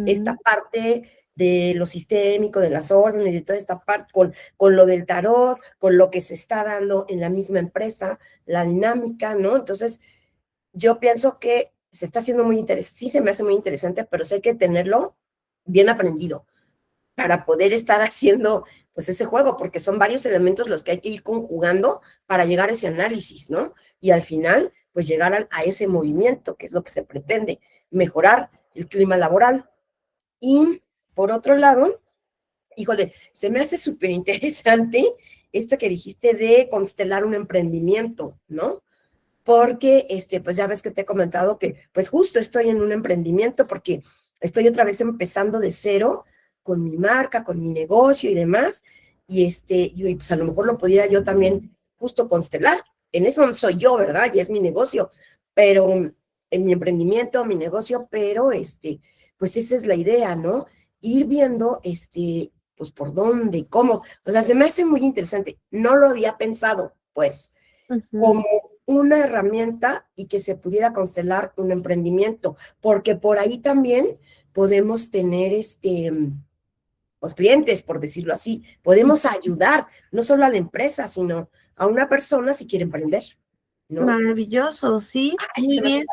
Esta parte de lo sistémico, de las órdenes, de toda esta parte, con lo del tarot, con lo que se está dando en la misma empresa, la dinámica, ¿no? Entonces, yo pienso que se está haciendo muy interesante, sí se me hace muy interesante, pero sí hay que tenerlo bien aprendido para poder estar haciendo pues ese juego, porque son varios elementos los que hay que ir conjugando para llegar a ese análisis, ¿no? Y al final, pues llegar a ese movimiento, que es lo que se pretende, mejorar el clima laboral. Y por otro lado, híjole, se me hace súper interesante esto que dijiste de constelar un emprendimiento, ¿no? Porque, pues ya ves que te he comentado que, pues justo estoy en un emprendimiento porque estoy otra vez empezando de cero con mi marca, con mi negocio y demás, y pues a lo mejor lo pudiera yo también justo constelar. En eso no soy yo, ¿verdad? Ya es mi negocio, pero en mi emprendimiento, mi negocio, pero pues esa es la idea, ¿no? Ir viendo, pues por dónde, cómo, o sea, se me hace muy interesante. No lo había pensado, pues, como una herramienta y que se pudiera constelar un emprendimiento, porque por ahí también podemos tener los clientes, por decirlo así, podemos ayudar no solo a la empresa, sino a una persona si quiere emprender, ¿no? Maravilloso, sí, Eso muy se me hace, bien.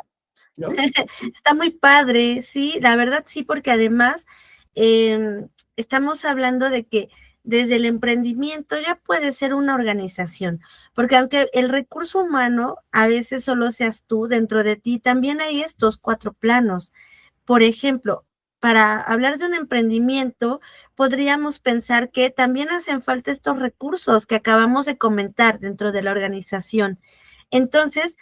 ¿no? Está muy padre, sí, la verdad sí, porque además estamos hablando de que desde el emprendimiento ya puede ser una organización, porque aunque el recurso humano a veces solo seas tú, dentro de ti también hay estos 4 planos. Por ejemplo, para hablar de un emprendimiento, podríamos pensar que también hacen falta estos recursos que acabamos de comentar dentro de la organización. Entonces,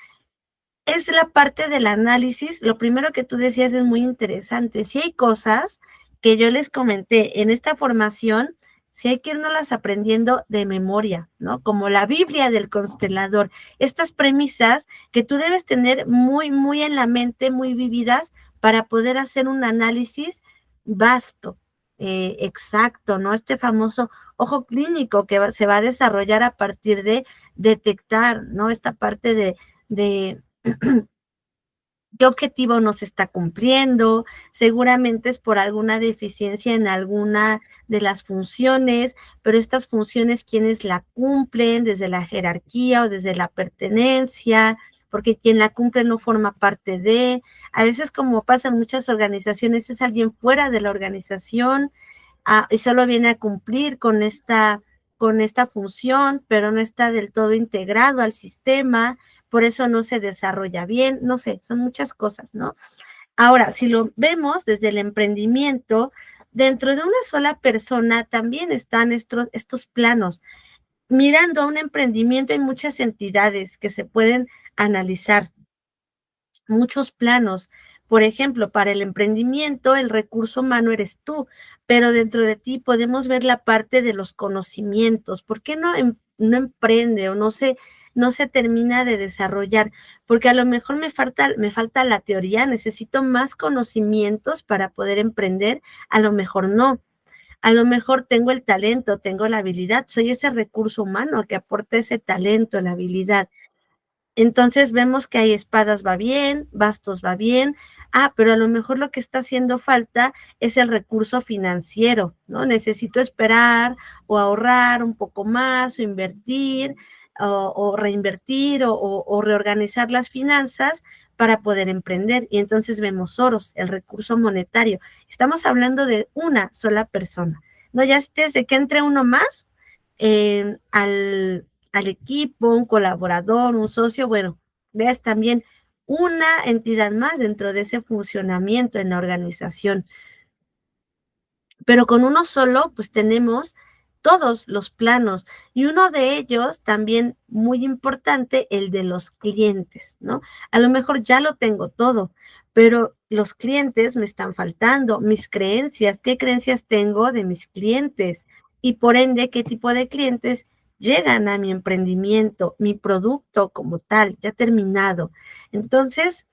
es la parte del análisis. Lo primero que tú decías es muy interesante. Si hay cosas que yo les comenté en esta formación, si hay que irnoslas aprendiendo de memoria, ¿no? Como la Biblia del constelador. Estas premisas que tú debes tener muy, muy en la mente, muy vividas, para poder hacer un análisis vasto, exacto, ¿no? Este famoso ojo clínico que se va a desarrollar a partir de detectar, ¿no? Esta parte de qué objetivo no se está cumpliendo, seguramente es por alguna deficiencia en alguna de las funciones, pero estas funciones, ¿quiénes la cumplen? Desde la jerarquía o desde la pertenencia, porque quien la cumple no forma parte de, a veces como pasa en muchas organizaciones, es alguien fuera de la organización y solo viene a cumplir con esta función, pero no está del todo integrado al sistema, por eso no se desarrolla bien, no sé, son muchas cosas, ¿no? Ahora, si lo vemos desde el emprendimiento, dentro de una sola persona también están estos planos. Mirando a un emprendimiento hay muchas entidades que se pueden analizar, muchos planos. Por ejemplo, para el emprendimiento, el recurso humano eres tú, pero dentro de ti podemos ver la parte de los conocimientos. ¿Por qué no emprende o no se termina de desarrollar? Porque a lo mejor me falta la teoría, necesito más conocimientos para poder emprender, a lo mejor no. A lo mejor tengo el talento, tengo la habilidad, soy ese recurso humano que aporta ese talento, la habilidad. Entonces vemos que hay espadas va bien, bastos va bien, pero a lo mejor lo que está haciendo falta es el recurso financiero, ¿no? Necesito esperar o ahorrar un poco más o invertir o reinvertir o reorganizar las finanzas para poder emprender. Y entonces vemos oros, el recurso monetario. Estamos hablando de una sola persona, ¿no? Ya desde que entre uno más al equipo, un colaborador, un socio, bueno, veas también una entidad más dentro de ese funcionamiento en la organización. Pero con uno solo, pues tenemos todos los planos y uno de ellos también muy importante, el de los clientes, ¿no? A lo mejor ya lo tengo todo, pero los clientes me están faltando, mis creencias, ¿qué creencias tengo de mis clientes? Y por ende, ¿qué tipo de clientes llegan a mi emprendimiento, mi producto como tal, ya terminado? Entonces,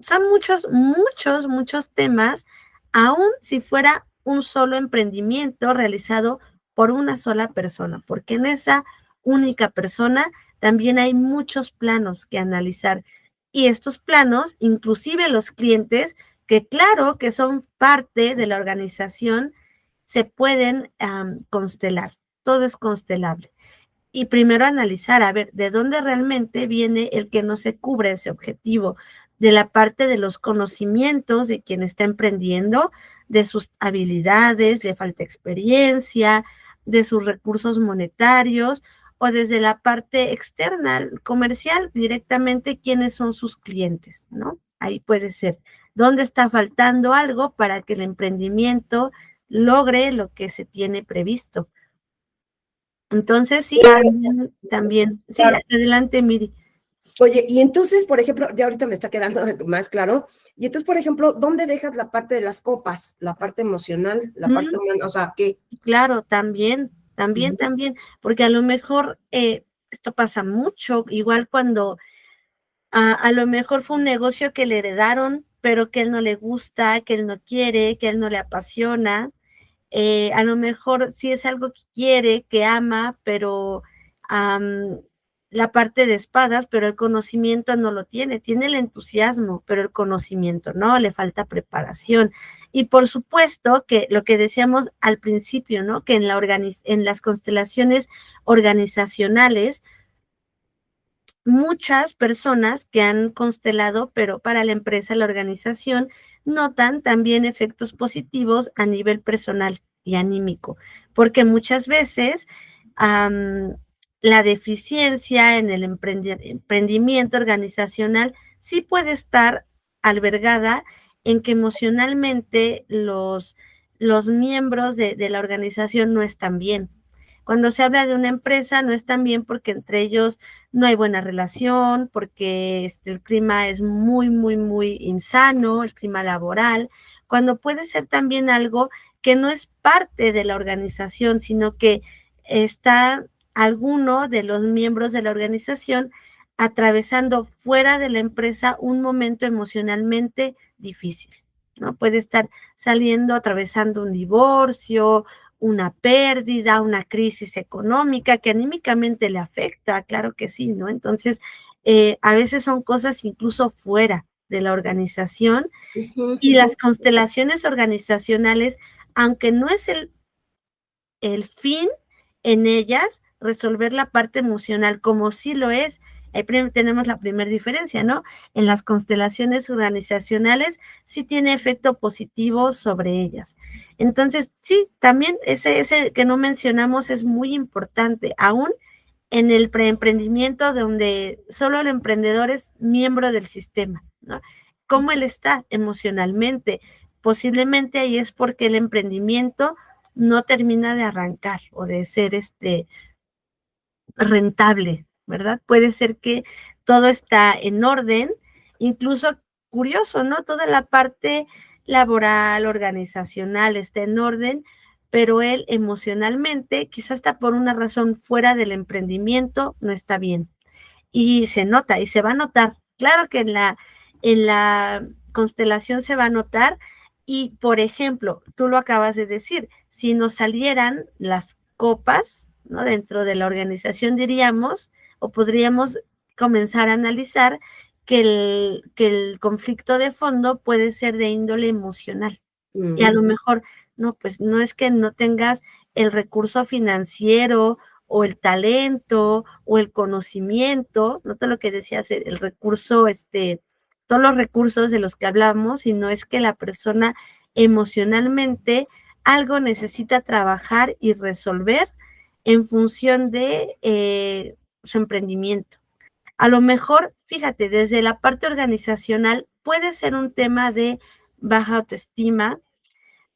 son muchos temas, aun si fuera un solo emprendimiento realizado por una sola persona, porque en esa única persona también hay muchos planos que analizar. Y estos planos, inclusive los clientes, que claro que son parte de la organización, se pueden constelar. Todo es constelable. Y primero analizar, a ver, ¿de dónde realmente viene el que no se cubre ese objetivo? De la parte de los conocimientos de quien está emprendiendo, de sus habilidades, le falta experiencia, de sus recursos monetarios, o desde la parte externa, comercial, directamente quiénes son sus clientes, ¿no? Ahí puede ser. ¿Dónde está faltando algo para que el emprendimiento logre lo que se tiene previsto? Entonces, sí, Claro, también. Sí, claro. adelante, Miri. Oye, y entonces, por ejemplo, ya ahorita me está quedando más claro. Y entonces, por ejemplo, ¿dónde dejas la parte de las copas? La parte emocional, la parte humana, o sea, ¿qué? Claro, también, porque a lo mejor esto pasa mucho, igual cuando a lo mejor fue un negocio que le heredaron, pero que él no le gusta, que él no quiere, que él no le apasiona. A lo mejor sí es algo que quiere, que ama, pero la parte de espadas, pero el conocimiento no lo tiene el entusiasmo, pero el conocimiento no, le falta preparación. Y por supuesto que lo que decíamos al principio, ¿no? Que en las constelaciones organizacionales, muchas personas que han constelado, pero para la empresa, la organización, notan también efectos positivos a nivel personal y anímico, porque muchas veces la deficiencia en el emprendimiento organizacional sí puede estar albergada en que emocionalmente los miembros de la organización no están bien. Cuando se habla de una empresa, no están bien porque entre ellos no hay buena relación, porque el clima es muy insano, el clima laboral, cuando puede ser también algo que no es parte de la organización, sino que está alguno de los miembros de la organización atravesando fuera de la empresa un momento emocionalmente difícil, ¿no? Puede estar saliendo, atravesando un divorcio, una pérdida, una crisis económica que anímicamente le afecta, claro que sí, ¿no? Entonces, a veces son cosas incluso fuera de la organización y las constelaciones organizacionales, aunque no es el fin en ellas, resolver la parte emocional, como sí lo es Ahí tenemos la primera diferencia, ¿no? En las constelaciones organizacionales sí tiene efecto positivo sobre ellas. Entonces, sí, también ese que no mencionamos es muy importante, aún en el preemprendimiento donde solo el emprendedor es miembro del sistema, ¿no? ¿Cómo él está emocionalmente? Posiblemente ahí es porque el emprendimiento no termina de arrancar o de ser rentable, ¿verdad? Puede ser que todo está en orden, incluso curioso, ¿no? Toda la parte laboral, organizacional está en orden, pero él emocionalmente, quizás hasta por una razón fuera del emprendimiento, no está bien. Y se nota, y se va a notar. Claro que en la constelación se va a notar, y por ejemplo, tú lo acabas de decir, si nos salieran las copas, ¿no? Dentro de la organización diríamos, o podríamos comenzar a analizar que el conflicto de fondo puede ser de índole emocional. Y a lo mejor, no, pues no es que no tengas el recurso financiero o el talento o el conocimiento, no todo lo que decías, el recurso, todos los recursos de los que hablamos, sino es que la persona emocionalmente algo necesita trabajar y resolver en función de su emprendimiento. A lo mejor, fíjate, desde la parte organizacional puede ser un tema de baja autoestima,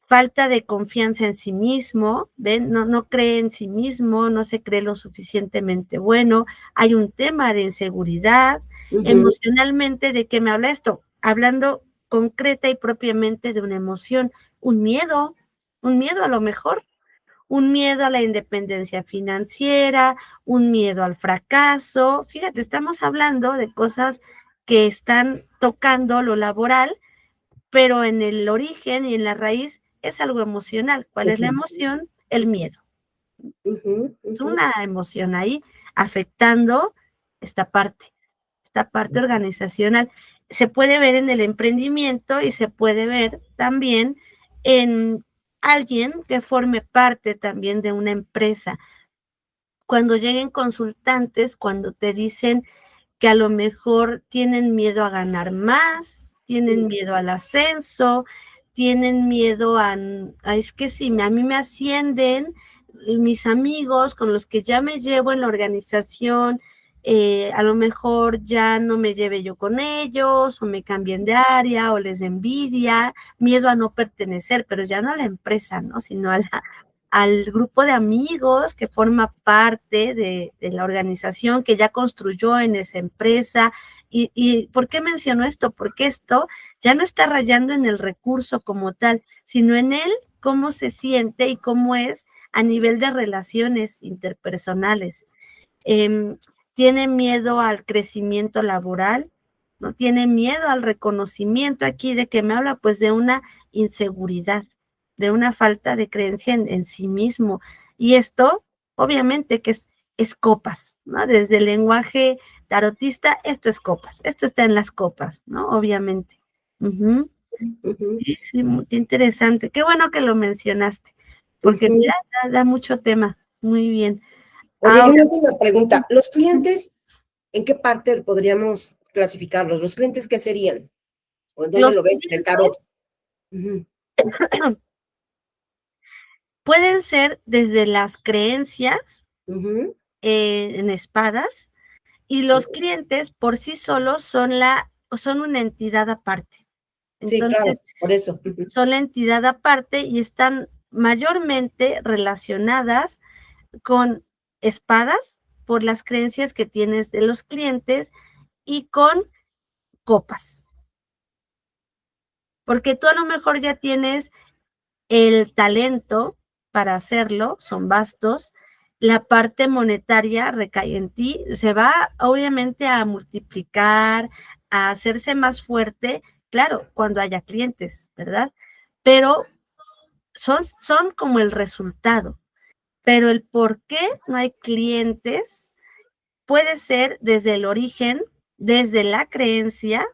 falta de confianza en sí mismo, ¿ven? No cree en sí mismo, no se cree lo suficientemente bueno, hay un tema de inseguridad, emocionalmente, ¿de qué me habla esto? Hablando concreta y propiamente de una emoción, un miedo a lo mejor, un miedo a la independencia financiera, un miedo al fracaso. Fíjate, estamos hablando de cosas que están tocando lo laboral, pero en el origen y en la raíz es algo emocional. ¿Cuál es la emoción? El miedo. Es una emoción ahí afectando esta parte organizacional. Se puede ver en el emprendimiento y se puede ver también en alguien que forme parte también de una empresa. Cuando lleguen consultantes, cuando te dicen que a lo mejor tienen miedo a ganar más, tienen miedo al ascenso, tienen miedo es que si a mí me ascienden, mis amigos con los que ya me llevo en la organización, a lo mejor ya no me lleve yo con ellos, o me cambien de área, o les envidia, miedo a no pertenecer, pero ya no a la empresa, ¿no? Sino al grupo de amigos que forma parte de la organización que ya construyó en esa empresa. ¿Y por qué menciono esto? Porque esto ya no está rayando en el recurso como tal, sino en él cómo se siente y cómo es a nivel de relaciones interpersonales. Tiene miedo al crecimiento laboral, no tiene miedo al reconocimiento. Aquí de que me habla, pues de una inseguridad, de una falta de creencia en sí mismo. Y esto, obviamente, que es copas, ¿no? Desde el lenguaje tarotista, esto es copas, esto está en las copas, ¿no? Obviamente. Sí, muy interesante. Qué bueno que lo mencionaste, porque mira, da mucho tema. Muy bien. Oye, una última pregunta. ¿Los clientes, en qué parte podríamos clasificarlos? ¿Los clientes qué serían? ¿O en dónde lo ves en el tarot? Pueden ser desde las creencias en espadas, y los clientes por sí solos son una entidad aparte. Entonces, sí, claro, por eso. Son la entidad aparte y están mayormente relacionadas con espadas por las creencias que tienes de los clientes y con copas. Porque tú a lo mejor ya tienes el talento para hacerlo, son bastos, la parte monetaria recae en ti, se va obviamente a multiplicar, a hacerse más fuerte, claro, cuando haya clientes, ¿verdad? Pero son como el resultado, pero el por qué no hay clientes puede ser desde el origen, desde la creencia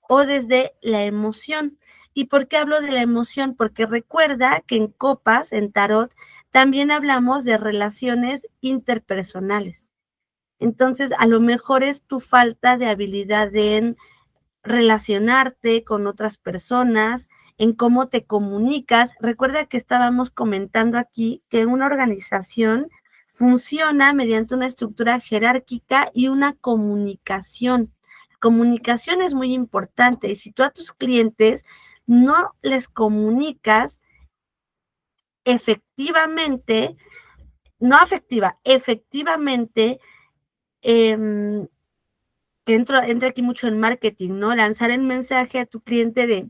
o desde la emoción. ¿Y por qué hablo de la emoción? Porque recuerda que en copas, en tarot, también hablamos de relaciones interpersonales. Entonces, a lo mejor es tu falta de habilidad en relacionarte con otras personas, en cómo te comunicas. Recuerda que estábamos comentando aquí que una organización funciona mediante una estructura jerárquica y una comunicación. La comunicación es muy importante y si tú a tus clientes no les comunicas efectivamente, no afectiva, efectivamente, entra aquí mucho en marketing, ¿no? Lanzar el mensaje a tu cliente de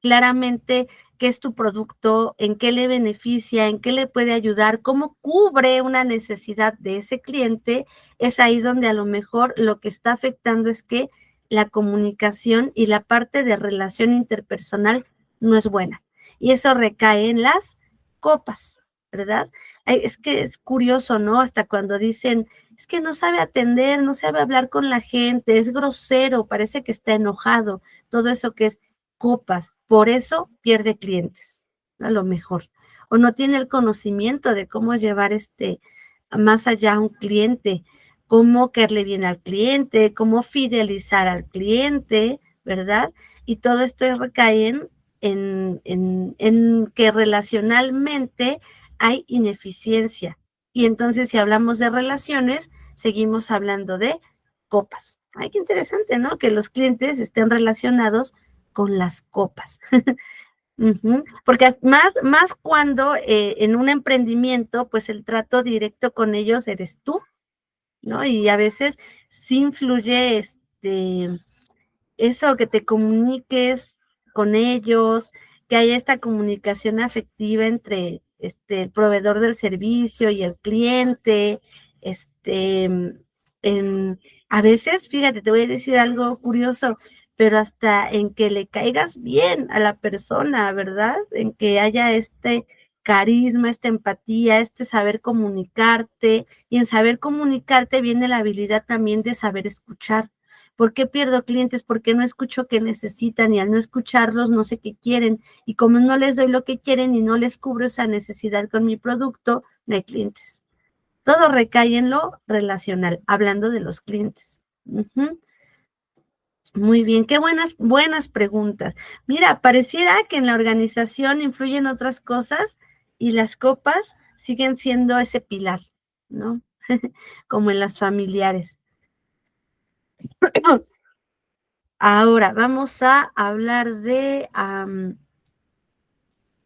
claramente qué es tu producto, en qué le beneficia, en qué le puede ayudar, cómo cubre una necesidad de ese cliente, es ahí donde a lo mejor lo que está afectando es que la comunicación y la parte de relación interpersonal no es buena. Y eso recae en las copas, ¿verdad? Es que es curioso, ¿no? Hasta cuando dicen, es que no sabe atender, no sabe hablar con la gente, es grosero, parece que está enojado, todo eso que es copas, por eso pierde clientes, a lo mejor, o no tiene el conocimiento de cómo llevar más allá a un cliente, cómo caerle bien al cliente, cómo fidelizar al cliente, ¿verdad? Y todo esto recae en que relacionalmente hay ineficiencia. Y entonces, si hablamos de relaciones, seguimos hablando de copas. Ay, qué interesante, ¿no? Que los clientes estén relacionados con las copas. Porque más cuando en un emprendimiento, pues el trato directo con ellos eres tú, ¿no? Y a veces sí influye eso, que te comuniques con ellos, que haya esta comunicación afectiva entre el proveedor del servicio y el cliente, en, a veces, fíjate, te voy a decir algo curioso, pero hasta en que le caigas bien a la persona, ¿verdad? En que haya este carisma, esta empatía, este saber comunicarte, y en saber comunicarte viene la habilidad también de saber escuchar. ¿Por qué pierdo clientes? Porque no escucho qué necesitan y al no escucharlos no sé qué quieren. Y como no les doy lo que quieren y no les cubro esa necesidad con mi producto, no hay clientes. Todo recae en lo relacional, hablando de los clientes. Muy bien, qué buenas preguntas. Mira, pareciera que en la organización influyen otras cosas y las copas siguen siendo ese pilar, ¿no? Como en las familiares. Ahora vamos a hablar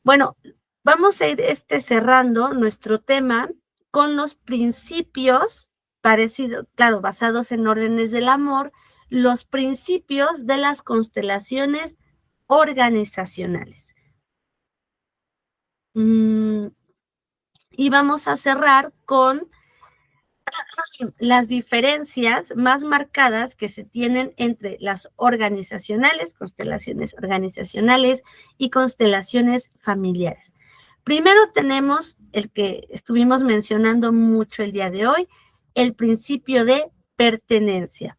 bueno, vamos a ir cerrando nuestro tema con los principios parecidos, claro, basados en órdenes del amor, los principios de las constelaciones organizacionales. Y vamos a cerrar con las diferencias más marcadas que se tienen entre las organizacionales, constelaciones organizacionales y constelaciones familiares. Primero tenemos el que estuvimos mencionando mucho el día de hoy, el principio de pertenencia.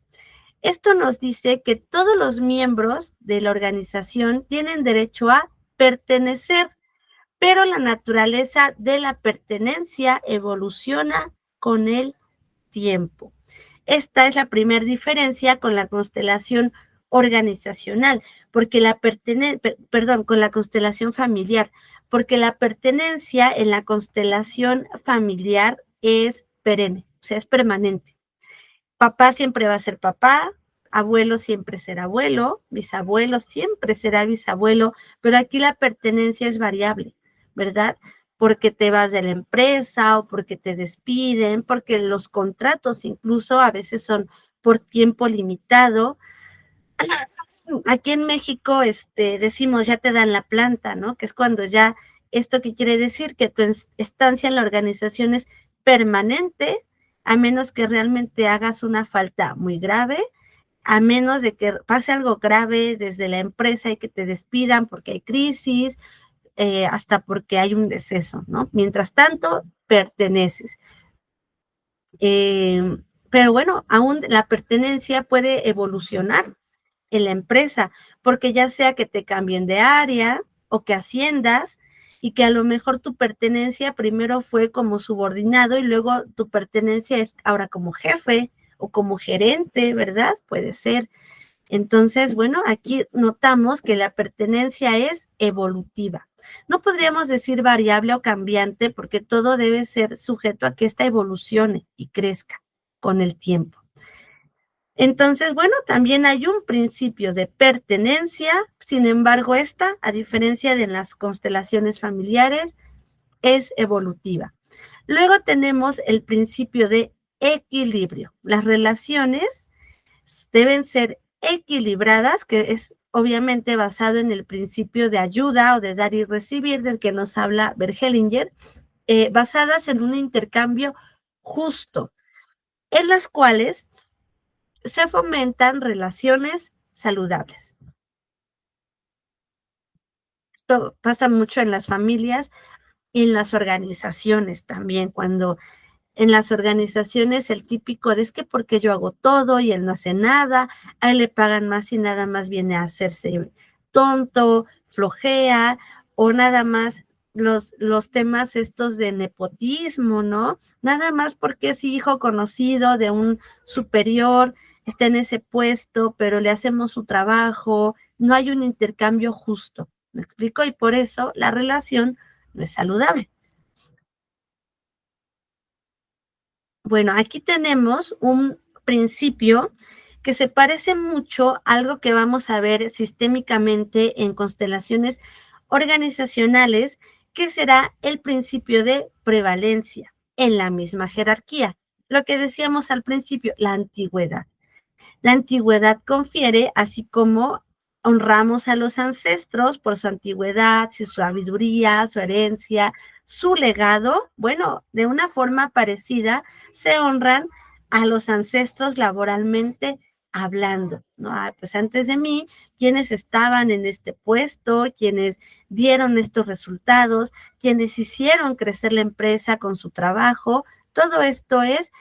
Esto nos dice que todos los miembros de la organización tienen derecho a pertenecer, pero la naturaleza de la pertenencia evoluciona con el tiempo. Esta es la primera diferencia con la constelación organizacional, porque con la constelación familiar, porque la pertenencia en la constelación familiar es perenne, o sea, es permanente. Papá siempre va a ser papá, abuelo siempre será abuelo, bisabuelo siempre será bisabuelo, pero aquí la pertenencia es variable, ¿verdad? Porque te vas de la empresa o porque te despiden, porque los contratos incluso a veces son por tiempo limitado. Aquí en México decimos ya te dan la planta, ¿no? Que es cuando ya, ¿esto qué quiere decir? Que tu estancia en la organización es permanente, a menos que realmente hagas una falta muy grave, a menos de que pase algo grave desde la empresa y que te despidan porque hay crisis, hasta porque hay un deceso, ¿no? Mientras tanto, perteneces. Pero bueno, aún la pertenencia puede evolucionar en la empresa, porque ya sea que te cambien de área o que asciendas, y que a lo mejor tu pertenencia primero fue como subordinado y luego tu pertenencia es ahora como jefe o como gerente, ¿verdad? Puede ser. Entonces, bueno, aquí notamos que la pertenencia es evolutiva. No podríamos decir variable o cambiante porque todo debe ser sujeto a que ésta evolucione y crezca con el tiempo. Entonces, bueno, también hay un principio de pertenencia, sin embargo, esta, a diferencia de las constelaciones familiares, es evolutiva. Luego tenemos el principio de equilibrio. Las relaciones deben ser equilibradas, que es obviamente basado en el principio de ayuda o de dar y recibir, del que nos habla Bergelinger, basadas en un intercambio justo, en las cuales se fomentan relaciones saludables. Esto pasa mucho en las familias y en las organizaciones también, cuando en las organizaciones el típico de es que porque yo hago todo y él no hace nada, a él le pagan más y nada más viene a hacerse tonto, flojea, o nada más los temas estos de nepotismo, ¿no? Nada más porque es hijo conocido de un superior, está en ese puesto, pero le hacemos su trabajo, no hay un intercambio justo, ¿me explico? Y por eso la relación no es saludable. Bueno, aquí tenemos un principio que se parece mucho a algo que vamos a ver sistémicamente en constelaciones organizacionales, que será el principio de prevalencia en la misma jerarquía. Lo que decíamos al principio, la antigüedad. La antigüedad confiere, así como honramos a los ancestros por su antigüedad, su sabiduría, su herencia, su legado, bueno, de una forma parecida se honran a los ancestros laboralmente hablando, ¿no? Pues antes de mí, quienes estaban en este puesto, quienes dieron estos resultados, quienes hicieron crecer la empresa con su trabajo, todo esto es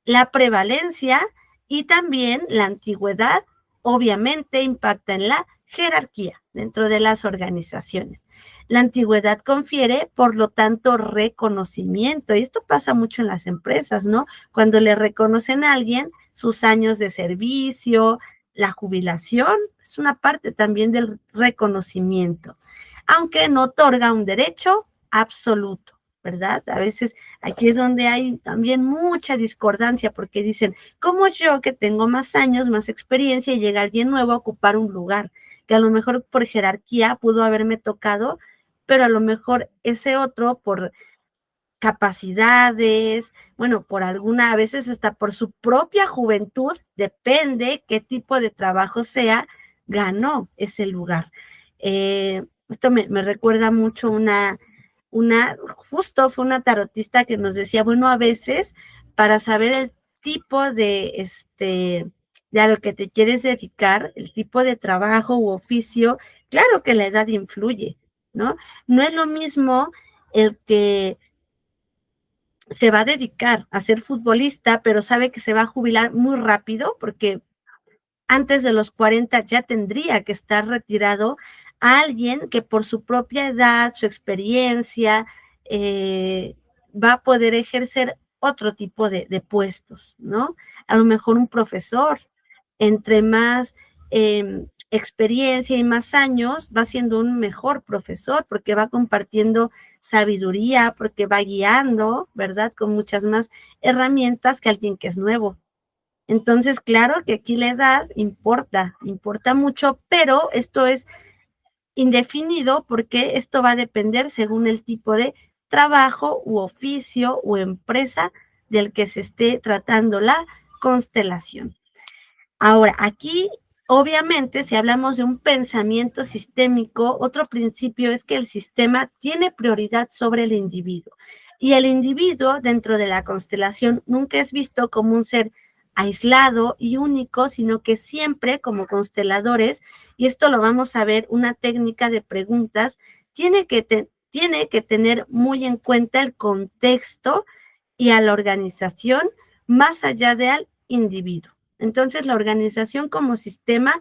la prevalencia y también la antigüedad, obviamente, impacta en la jerarquía dentro de las organizaciones. La antigüedad confiere, por lo tanto, reconocimiento. Y esto pasa mucho en las empresas, ¿no? Cuando le reconocen a alguien sus años de servicio, la jubilación, es una parte también del reconocimiento, aunque no otorga un derecho absoluto, ¿verdad? A veces aquí es donde hay también mucha discordancia porque dicen, ¿cómo yo que tengo más años, más experiencia y llega alguien nuevo a ocupar un lugar que a lo mejor por jerarquía pudo haberme tocado, pero a lo mejor ese otro por capacidades, bueno, por alguna, a veces hasta por su propia juventud, depende qué tipo de trabajo sea, ganó ese lugar. Esto me recuerda mucho justo fue una tarotista que nos decía, bueno, a veces para saber el tipo de a lo que te quieres dedicar, el tipo de trabajo u oficio, claro que la edad influye, ¿no? No es lo mismo el que se va a dedicar a ser futbolista, pero sabe que se va a jubilar muy rápido porque antes de los 40 ya tendría que estar retirado, a alguien que por su propia edad, su experiencia, va a poder ejercer otro tipo de puestos, ¿no? A lo mejor un profesor, entre más experiencia y más años, va siendo un mejor profesor porque va compartiendo sabiduría, porque va guiando, ¿verdad? Con muchas más herramientas que alguien que es nuevo. Entonces, claro que aquí la edad importa mucho, pero esto es indefinido porque esto va a depender según el tipo de trabajo u oficio o empresa del que se esté tratando la constelación. Ahora, aquí, obviamente, si hablamos de un pensamiento sistémico, otro principio es que el sistema tiene prioridad sobre el individuo. Y el individuo dentro de la constelación nunca es visto como un ser aislado y único, sino que siempre como consteladores, y esto lo vamos a ver, una técnica de preguntas, tiene que tener muy en cuenta el contexto y a la organización más allá del individuo. Entonces, la organización como sistema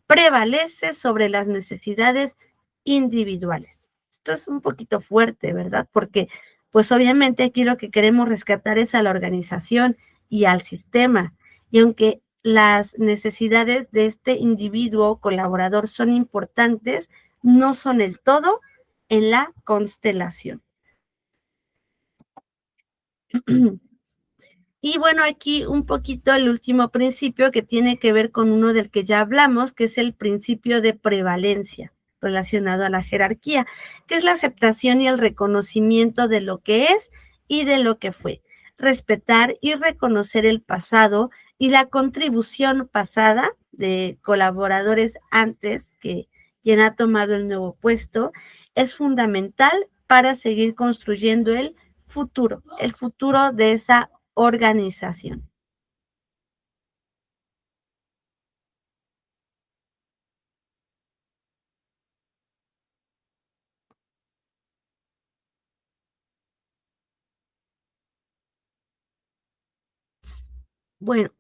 prevalece sobre las necesidades individuales. esto es un poquito fuerte, ¿verdad? Porque, pues obviamente aquí lo que queremos rescatar es a la organización y al sistema. Y aunque las necesidades de este individuo colaborador son importantes, no son el todo en la constelación. Y bueno, aquí un poquito el último principio que tiene que ver con uno del que ya hablamos, que es el principio de prevalencia relacionado a la jerarquía, que es la aceptación y el reconocimiento de lo que es y de lo que fue. Respetar y reconocer el pasado y la contribución pasada de colaboradores antes que quien ha tomado el nuevo puesto es fundamental para seguir construyendo el futuro de esa organización. Bueno,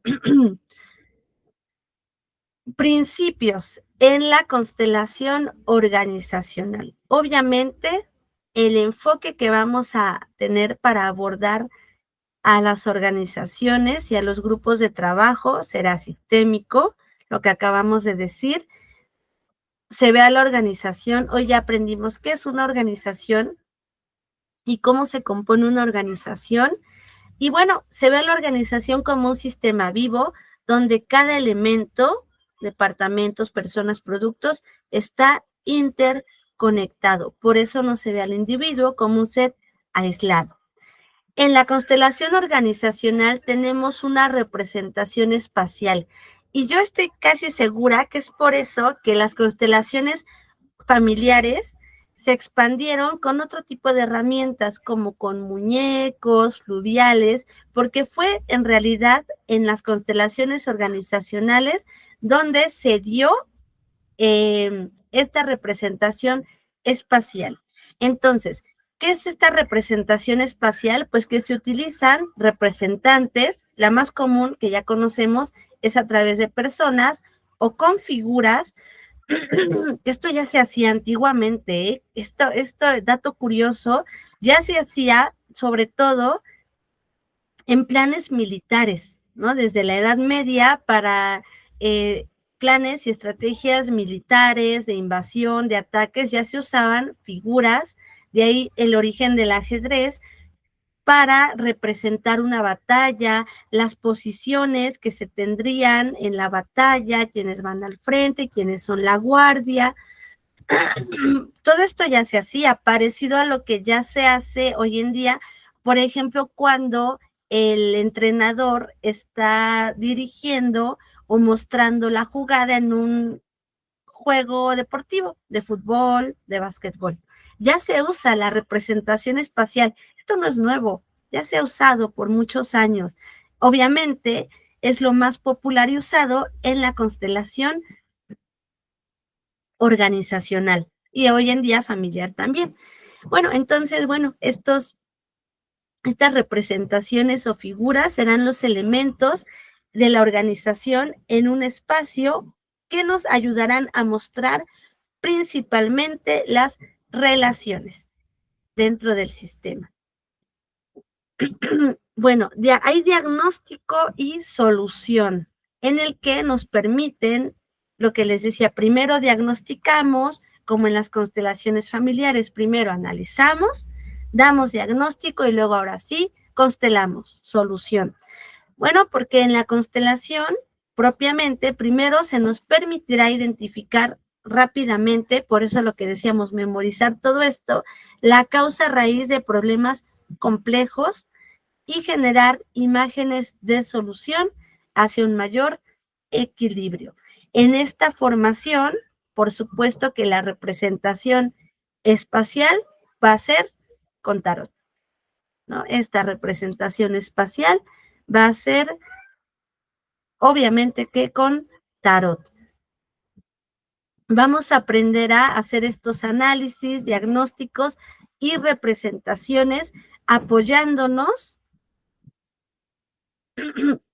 principios en la constelación organizacional. Obviamente, el enfoque que vamos a tener para abordar a las organizaciones y a los grupos de trabajo será sistémico, lo que acabamos de decir. Se ve a la organización, hoy ya aprendimos qué es una organización y cómo se compone una organización. Y bueno, se ve a la organización como un sistema vivo donde cada elemento, departamentos, personas, productos, está interconectado. Por eso no se ve al individuo como un ser aislado. En la constelación organizacional tenemos una representación espacial y yo estoy casi segura que es por eso que las constelaciones familiares se expandieron con otro tipo de herramientas, como con muñecos, fluviales, porque fue en realidad en las constelaciones organizacionales donde se dio esta representación espacial. Entonces, ¿qué es esta representación espacial? Pues que se utilizan representantes, la más común que ya conocemos es a través de personas o con figuras. Esto ya se hacía antiguamente, ¿eh? Esto, dato curioso, ya se hacía sobre todo en planes militares, ¿no? Desde la Edad Media para planes y estrategias militares de invasión, de ataques, ya se usaban figuras, de ahí el origen del ajedrez, para representar una batalla, las posiciones que se tendrían en la batalla, quienes van al frente, quienes son la guardia. Todo esto ya se hacía, parecido a lo que ya se hace hoy en día, por ejemplo, cuando el entrenador está dirigiendo o mostrando la jugada en un juego deportivo, de fútbol, de básquetbol. Ya se usa la representación espacial. Esto no es nuevo, ya se ha usado por muchos años. Obviamente es lo más popular y usado en la constelación organizacional y hoy en día familiar también. Bueno, entonces, bueno, estas representaciones o figuras serán los elementos de la organización en un espacio que nos ayudarán a mostrar principalmente las relaciones dentro del sistema. Bueno, hay diagnóstico y solución en el que nos permiten, lo que les decía, primero diagnosticamos, como en las constelaciones familiares, primero analizamos, damos diagnóstico y luego ahora sí constelamos, solución. Bueno, porque en la constelación propiamente, primero se nos permitirá identificar rápidamente, por eso lo que decíamos, memorizar todo esto, la causa raíz de problemas complejos y generar imágenes de solución hacia un mayor equilibrio. En esta formación, por supuesto que la representación espacial va a ser con tarot, ¿no? Esta representación espacial va a ser, obviamente, que con tarot. Vamos a aprender a hacer estos análisis, diagnósticos y representaciones apoyándonos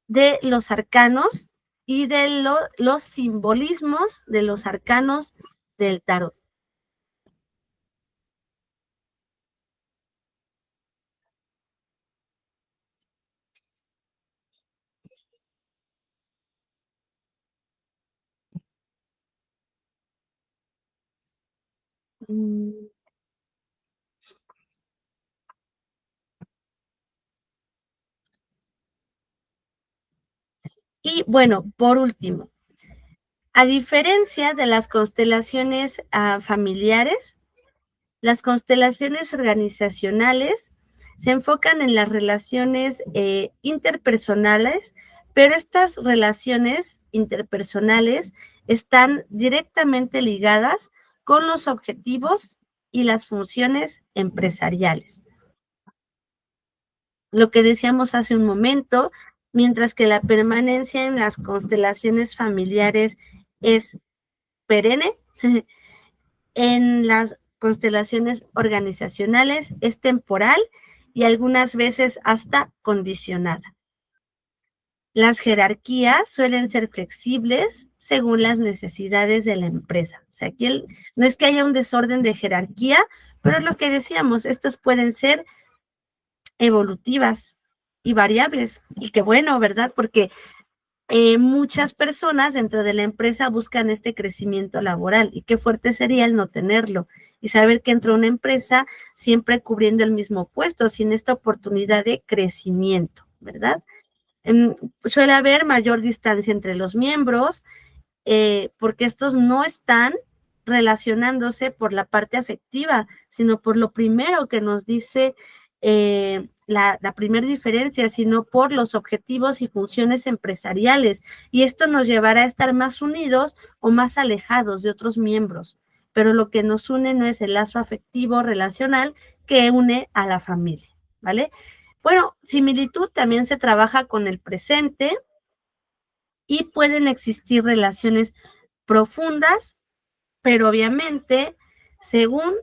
de los arcanos y de los simbolismos de los arcanos del tarot. Y bueno, por último, a diferencia de las constelaciones familiares, las constelaciones organizacionales se enfocan en las relaciones interpersonales, pero estas relaciones interpersonales están directamente ligadas con los objetivos y las funciones empresariales. Lo que decíamos hace un momento, mientras que la permanencia en las constelaciones familiares es perenne, en las constelaciones organizacionales es temporal y algunas veces hasta condicionada. Las jerarquías suelen ser flexibles según las necesidades de la empresa. O sea, aquí no es que haya un desorden de jerarquía, pero es lo que decíamos, estos pueden ser evolutivas y variables. Y qué bueno, ¿verdad? Porque muchas personas dentro de la empresa buscan este crecimiento laboral y qué fuerte sería el no tenerlo y saber que entra una empresa siempre cubriendo el mismo puesto, sin esta oportunidad de crecimiento, ¿verdad? Suele haber mayor distancia entre los miembros porque estos no están relacionándose por la parte afectiva, sino por lo primero que nos dice la primera diferencia, sino por los objetivos y funciones empresariales. Y esto nos llevará a estar más unidos o más alejados de otros miembros. Pero lo que nos une no es el lazo afectivo relacional que une a la familia, ¿vale? Bueno, similitud también se trabaja con el presente y pueden existir relaciones profundas, pero obviamente según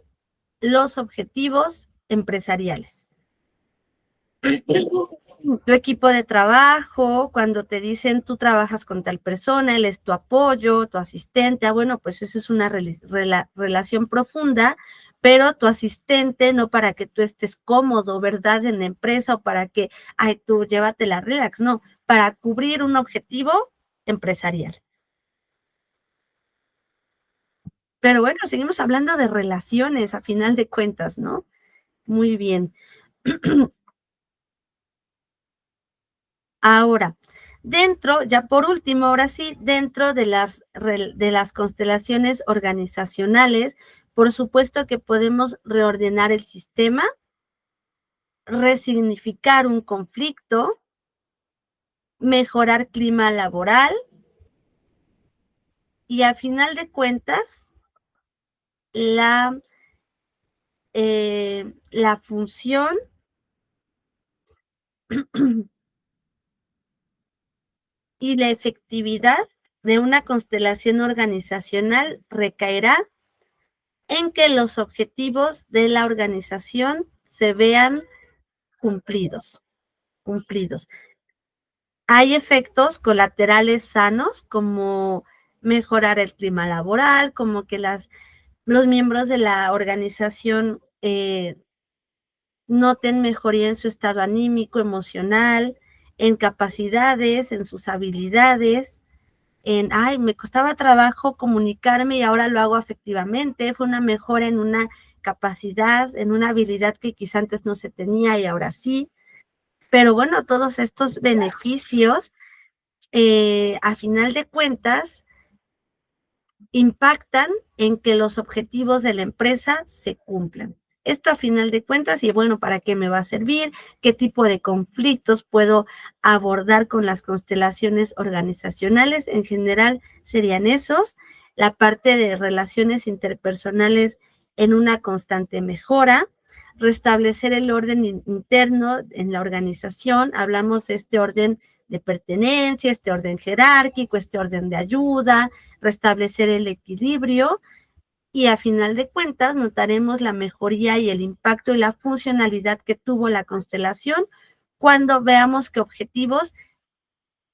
los objetivos empresariales. Tu equipo de trabajo, cuando te dicen tú trabajas con tal persona, él es tu apoyo, tu asistente, bueno, pues eso es una relación profunda, pero tu asistente no para que tú estés cómodo, ¿verdad? En la empresa o para que, ay, tú llévatela relax, no, para cubrir un objetivo empresarial. Pero bueno, seguimos hablando de relaciones a final de cuentas, ¿no? Muy bien. Ahora, dentro, ya por último, ahora sí, dentro de las constelaciones organizacionales, por supuesto que podemos reordenar el sistema, resignificar un conflicto, mejorar clima laboral y a final de cuentas, la función y la efectividad de una constelación organizacional recaerá en que los objetivos de la organización se vean cumplidos. Hay efectos colaterales sanos como mejorar el clima laboral, como que los miembros de la organización noten mejoría en su estado anímico, emocional, en capacidades, en sus habilidades, ay, me costaba trabajo comunicarme y ahora lo hago afectivamente, fue una mejora en una capacidad, en una habilidad que quizá antes no se tenía y ahora sí. Pero bueno, todos estos beneficios, a final de cuentas, impactan en que los objetivos de la empresa se cumplan. Esto a final de cuentas, y bueno, ¿para qué me va a servir? ¿Qué tipo de conflictos puedo abordar con las constelaciones organizacionales? En general serían esos. La parte de relaciones interpersonales en una constante mejora, restablecer el orden interno en la organización. Hablamos de este orden de pertenencia, este orden jerárquico, este orden de ayuda, restablecer el equilibrio y a final de cuentas notaremos la mejoría y el impacto y la funcionalidad que tuvo la constelación cuando veamos que objetivos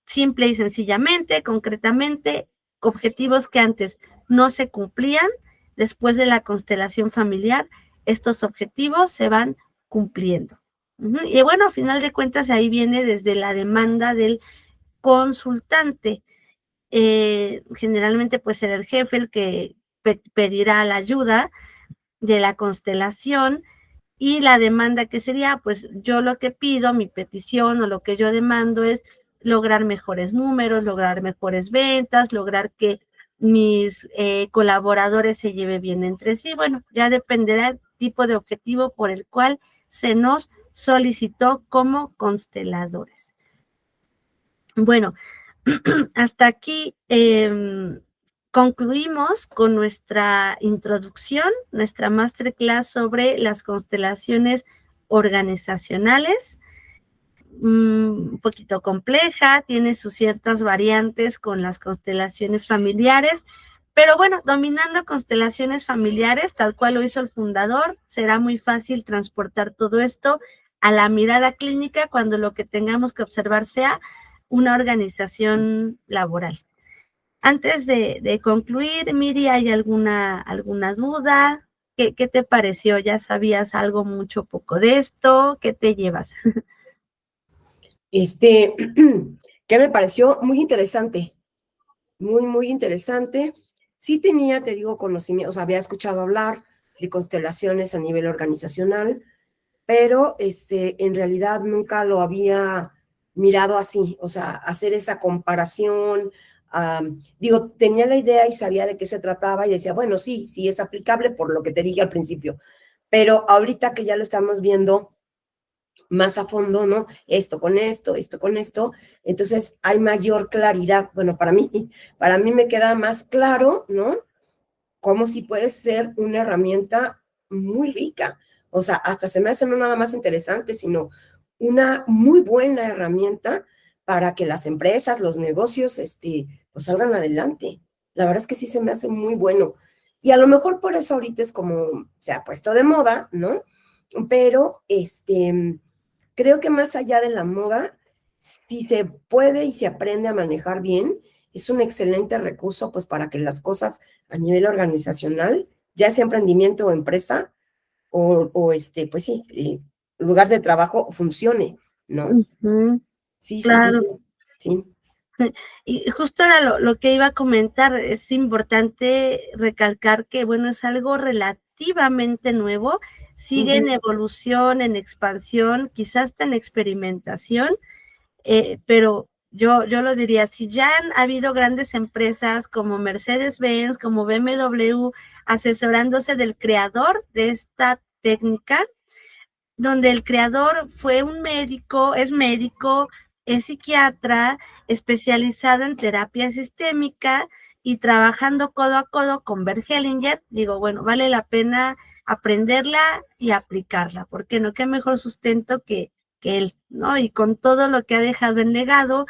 simple y sencillamente, concretamente, objetivos que antes no se cumplían, después de la constelación familiar, estos objetivos se van cumpliendo. Y bueno, a final de cuentas ahí viene desde la demanda del consultante. Generalmente pues será el jefe el que pedirá la ayuda, de la constelación y la demanda que sería, pues yo lo que pido, mi petición o lo que yo demando es lograr mejores números, lograr mejores ventas, lograr que mis colaboradores se lleven bien entre sí. Bueno, ya dependerá el tipo de objetivo por el cual se nos solicitó como consteladores. Bueno, hasta aquí concluimos con nuestra introducción, nuestra masterclass sobre las constelaciones organizacionales. Un poquito compleja, tiene sus ciertas variantes con las constelaciones familiares, pero bueno, dominando constelaciones familiares, tal cual lo hizo el fundador, será muy fácil transportar todo esto a la mirada clínica cuando lo que tengamos que observar sea una organización laboral. Antes de concluir, Miri, ¿hay alguna duda? ¿Qué te pareció? ¿Ya sabías algo, mucho, poco de esto? ¿Qué te llevas? Que me pareció muy interesante, muy interesante. Sí tenía, te digo, conocimiento, o sea, había escuchado hablar de constelaciones a nivel organizacional, pero en realidad nunca lo había mirado así, o sea, hacer esa comparación. Digo, tenía la idea y sabía de qué se trataba y decía, bueno, sí es aplicable por lo que te dije al principio, pero ahorita que ya lo estamos viendo más a fondo, ¿no? Esto con esto, entonces hay mayor claridad. Bueno, para mí me queda más claro, ¿no? Cómo si puede ser una herramienta muy rica. O sea, hasta se me hace no nada más interesante, sino una muy buena herramienta para que las empresas, los negocios, pues salgan adelante. La verdad es que sí se me hace muy bueno. Y a lo mejor por eso ahorita es como se ha puesto de moda, ¿no? Pero creo que más allá de la moda, si se puede y se aprende a manejar bien, es un excelente recurso pues para que las cosas a nivel organizacional, ya sea emprendimiento o empresa, pues sí, lugar de trabajo funcione, ¿no? Sí, Claro. sí. Y justo era lo que iba a comentar, es importante recalcar que, bueno, es algo relativamente nuevo, sigue en evolución, en expansión, quizás hasta en experimentación, pero yo lo diría, si ya han habido grandes empresas como Mercedes-Benz, como BMW, asesorándose del creador de esta técnica, donde el creador fue un médico, es psiquiatra, especializado en terapia sistémica y trabajando codo a codo con Bert Hellinger, digo, bueno, vale la pena aprenderla y aplicarla, porque no, qué mejor sustento que él, ¿no? Y con todo lo que ha dejado en legado,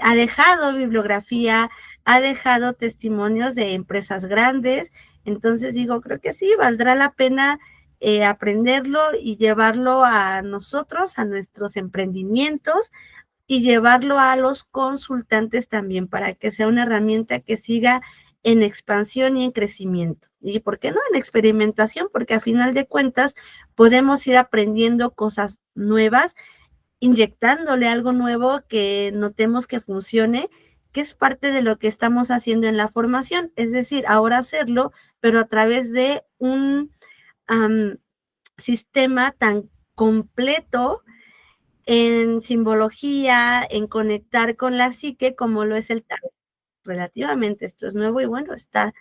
ha dejado bibliografía, ha dejado testimonios de empresas grandes, entonces digo, creo que sí, valdrá la pena aprenderlo y llevarlo a nosotros, a nuestros emprendimientos y llevarlo a los consultantes también para que sea una herramienta que siga en expansión y en crecimiento. ¿Y por qué no en experimentación? Porque a final de cuentas podemos ir aprendiendo cosas nuevas, inyectándole algo nuevo que notemos que funcione, que es parte de lo que estamos haciendo en la formación, es decir, ahora hacerlo, pero a través de un sistema tan completo en simbología, en conectar con la psique, como lo es el tarot. Relativamente esto es nuevo y bueno, está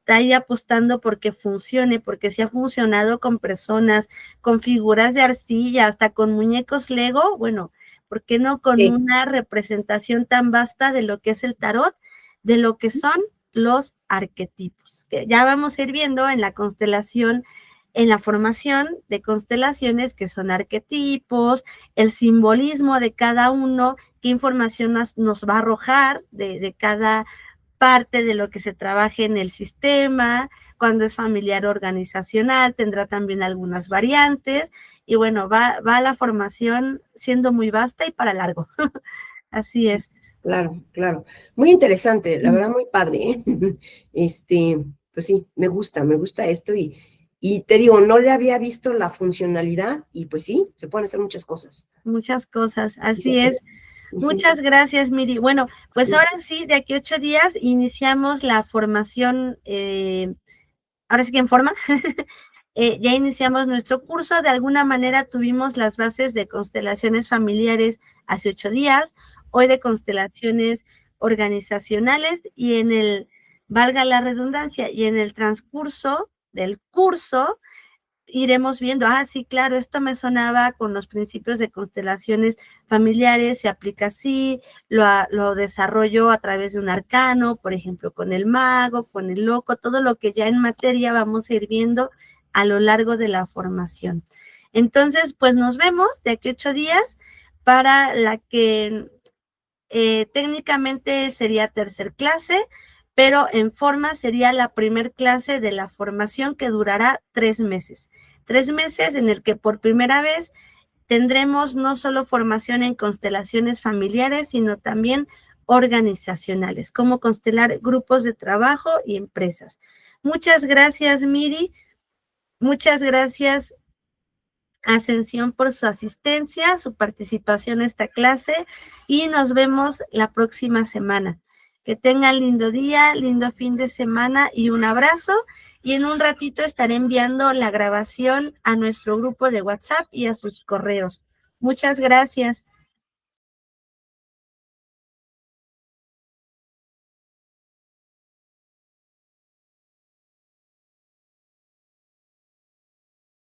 ahí apostando porque funcione, porque se ha funcionado con personas, con figuras de arcilla, hasta con muñecos Lego, bueno, ¿por qué no con una representación tan vasta de lo que es el tarot, de lo que son los arquetipos? Que ya vamos a ir viendo en la constelación, en la formación de constelaciones, que son arquetipos, el simbolismo de cada uno, qué información nos va a arrojar de cada parte de lo que se trabaje en el sistema. Cuando es familiar organizacional tendrá también algunas variantes y bueno, va la formación siendo muy vasta y para largo. Así es. Claro. Muy interesante, la verdad muy padre, ¿eh? Pues sí, me gusta esto y te digo, no le había visto la funcionalidad y pues sí, se pueden hacer muchas cosas. Muchas cosas, así es. Muchas gracias, Miri. Bueno, pues ahora sí, de aquí 8 días iniciamos la formación ahora sí que en forma, ya iniciamos nuestro curso. De alguna manera tuvimos las bases de constelaciones familiares hace 8 días, hoy de constelaciones organizacionales, y en el, valga la redundancia, y en el transcurso del curso iremos viendo, sí, claro, esto me sonaba con los principios de constelaciones familiares, se aplica así, lo desarrollo a través de un arcano, por ejemplo, con el mago, con el loco, todo lo que ya en materia vamos a ir viendo a lo largo de la formación. Entonces, pues nos vemos de aquí 8 días para la que técnicamente sería tercer clase, pero en forma sería la primer clase de la formación, que durará 3 meses. 3 meses en el que por primera vez tendremos no solo formación en constelaciones familiares, sino también organizacionales, cómo constelar grupos de trabajo y empresas. Muchas gracias, Miri. Muchas gracias, Ascensión, por su asistencia, su participación en esta clase, y nos vemos la próxima semana. Que tengan lindo día, lindo fin de semana y un abrazo. Y en un ratito estaré enviando la grabación a nuestro grupo de WhatsApp y a sus correos. Muchas gracias.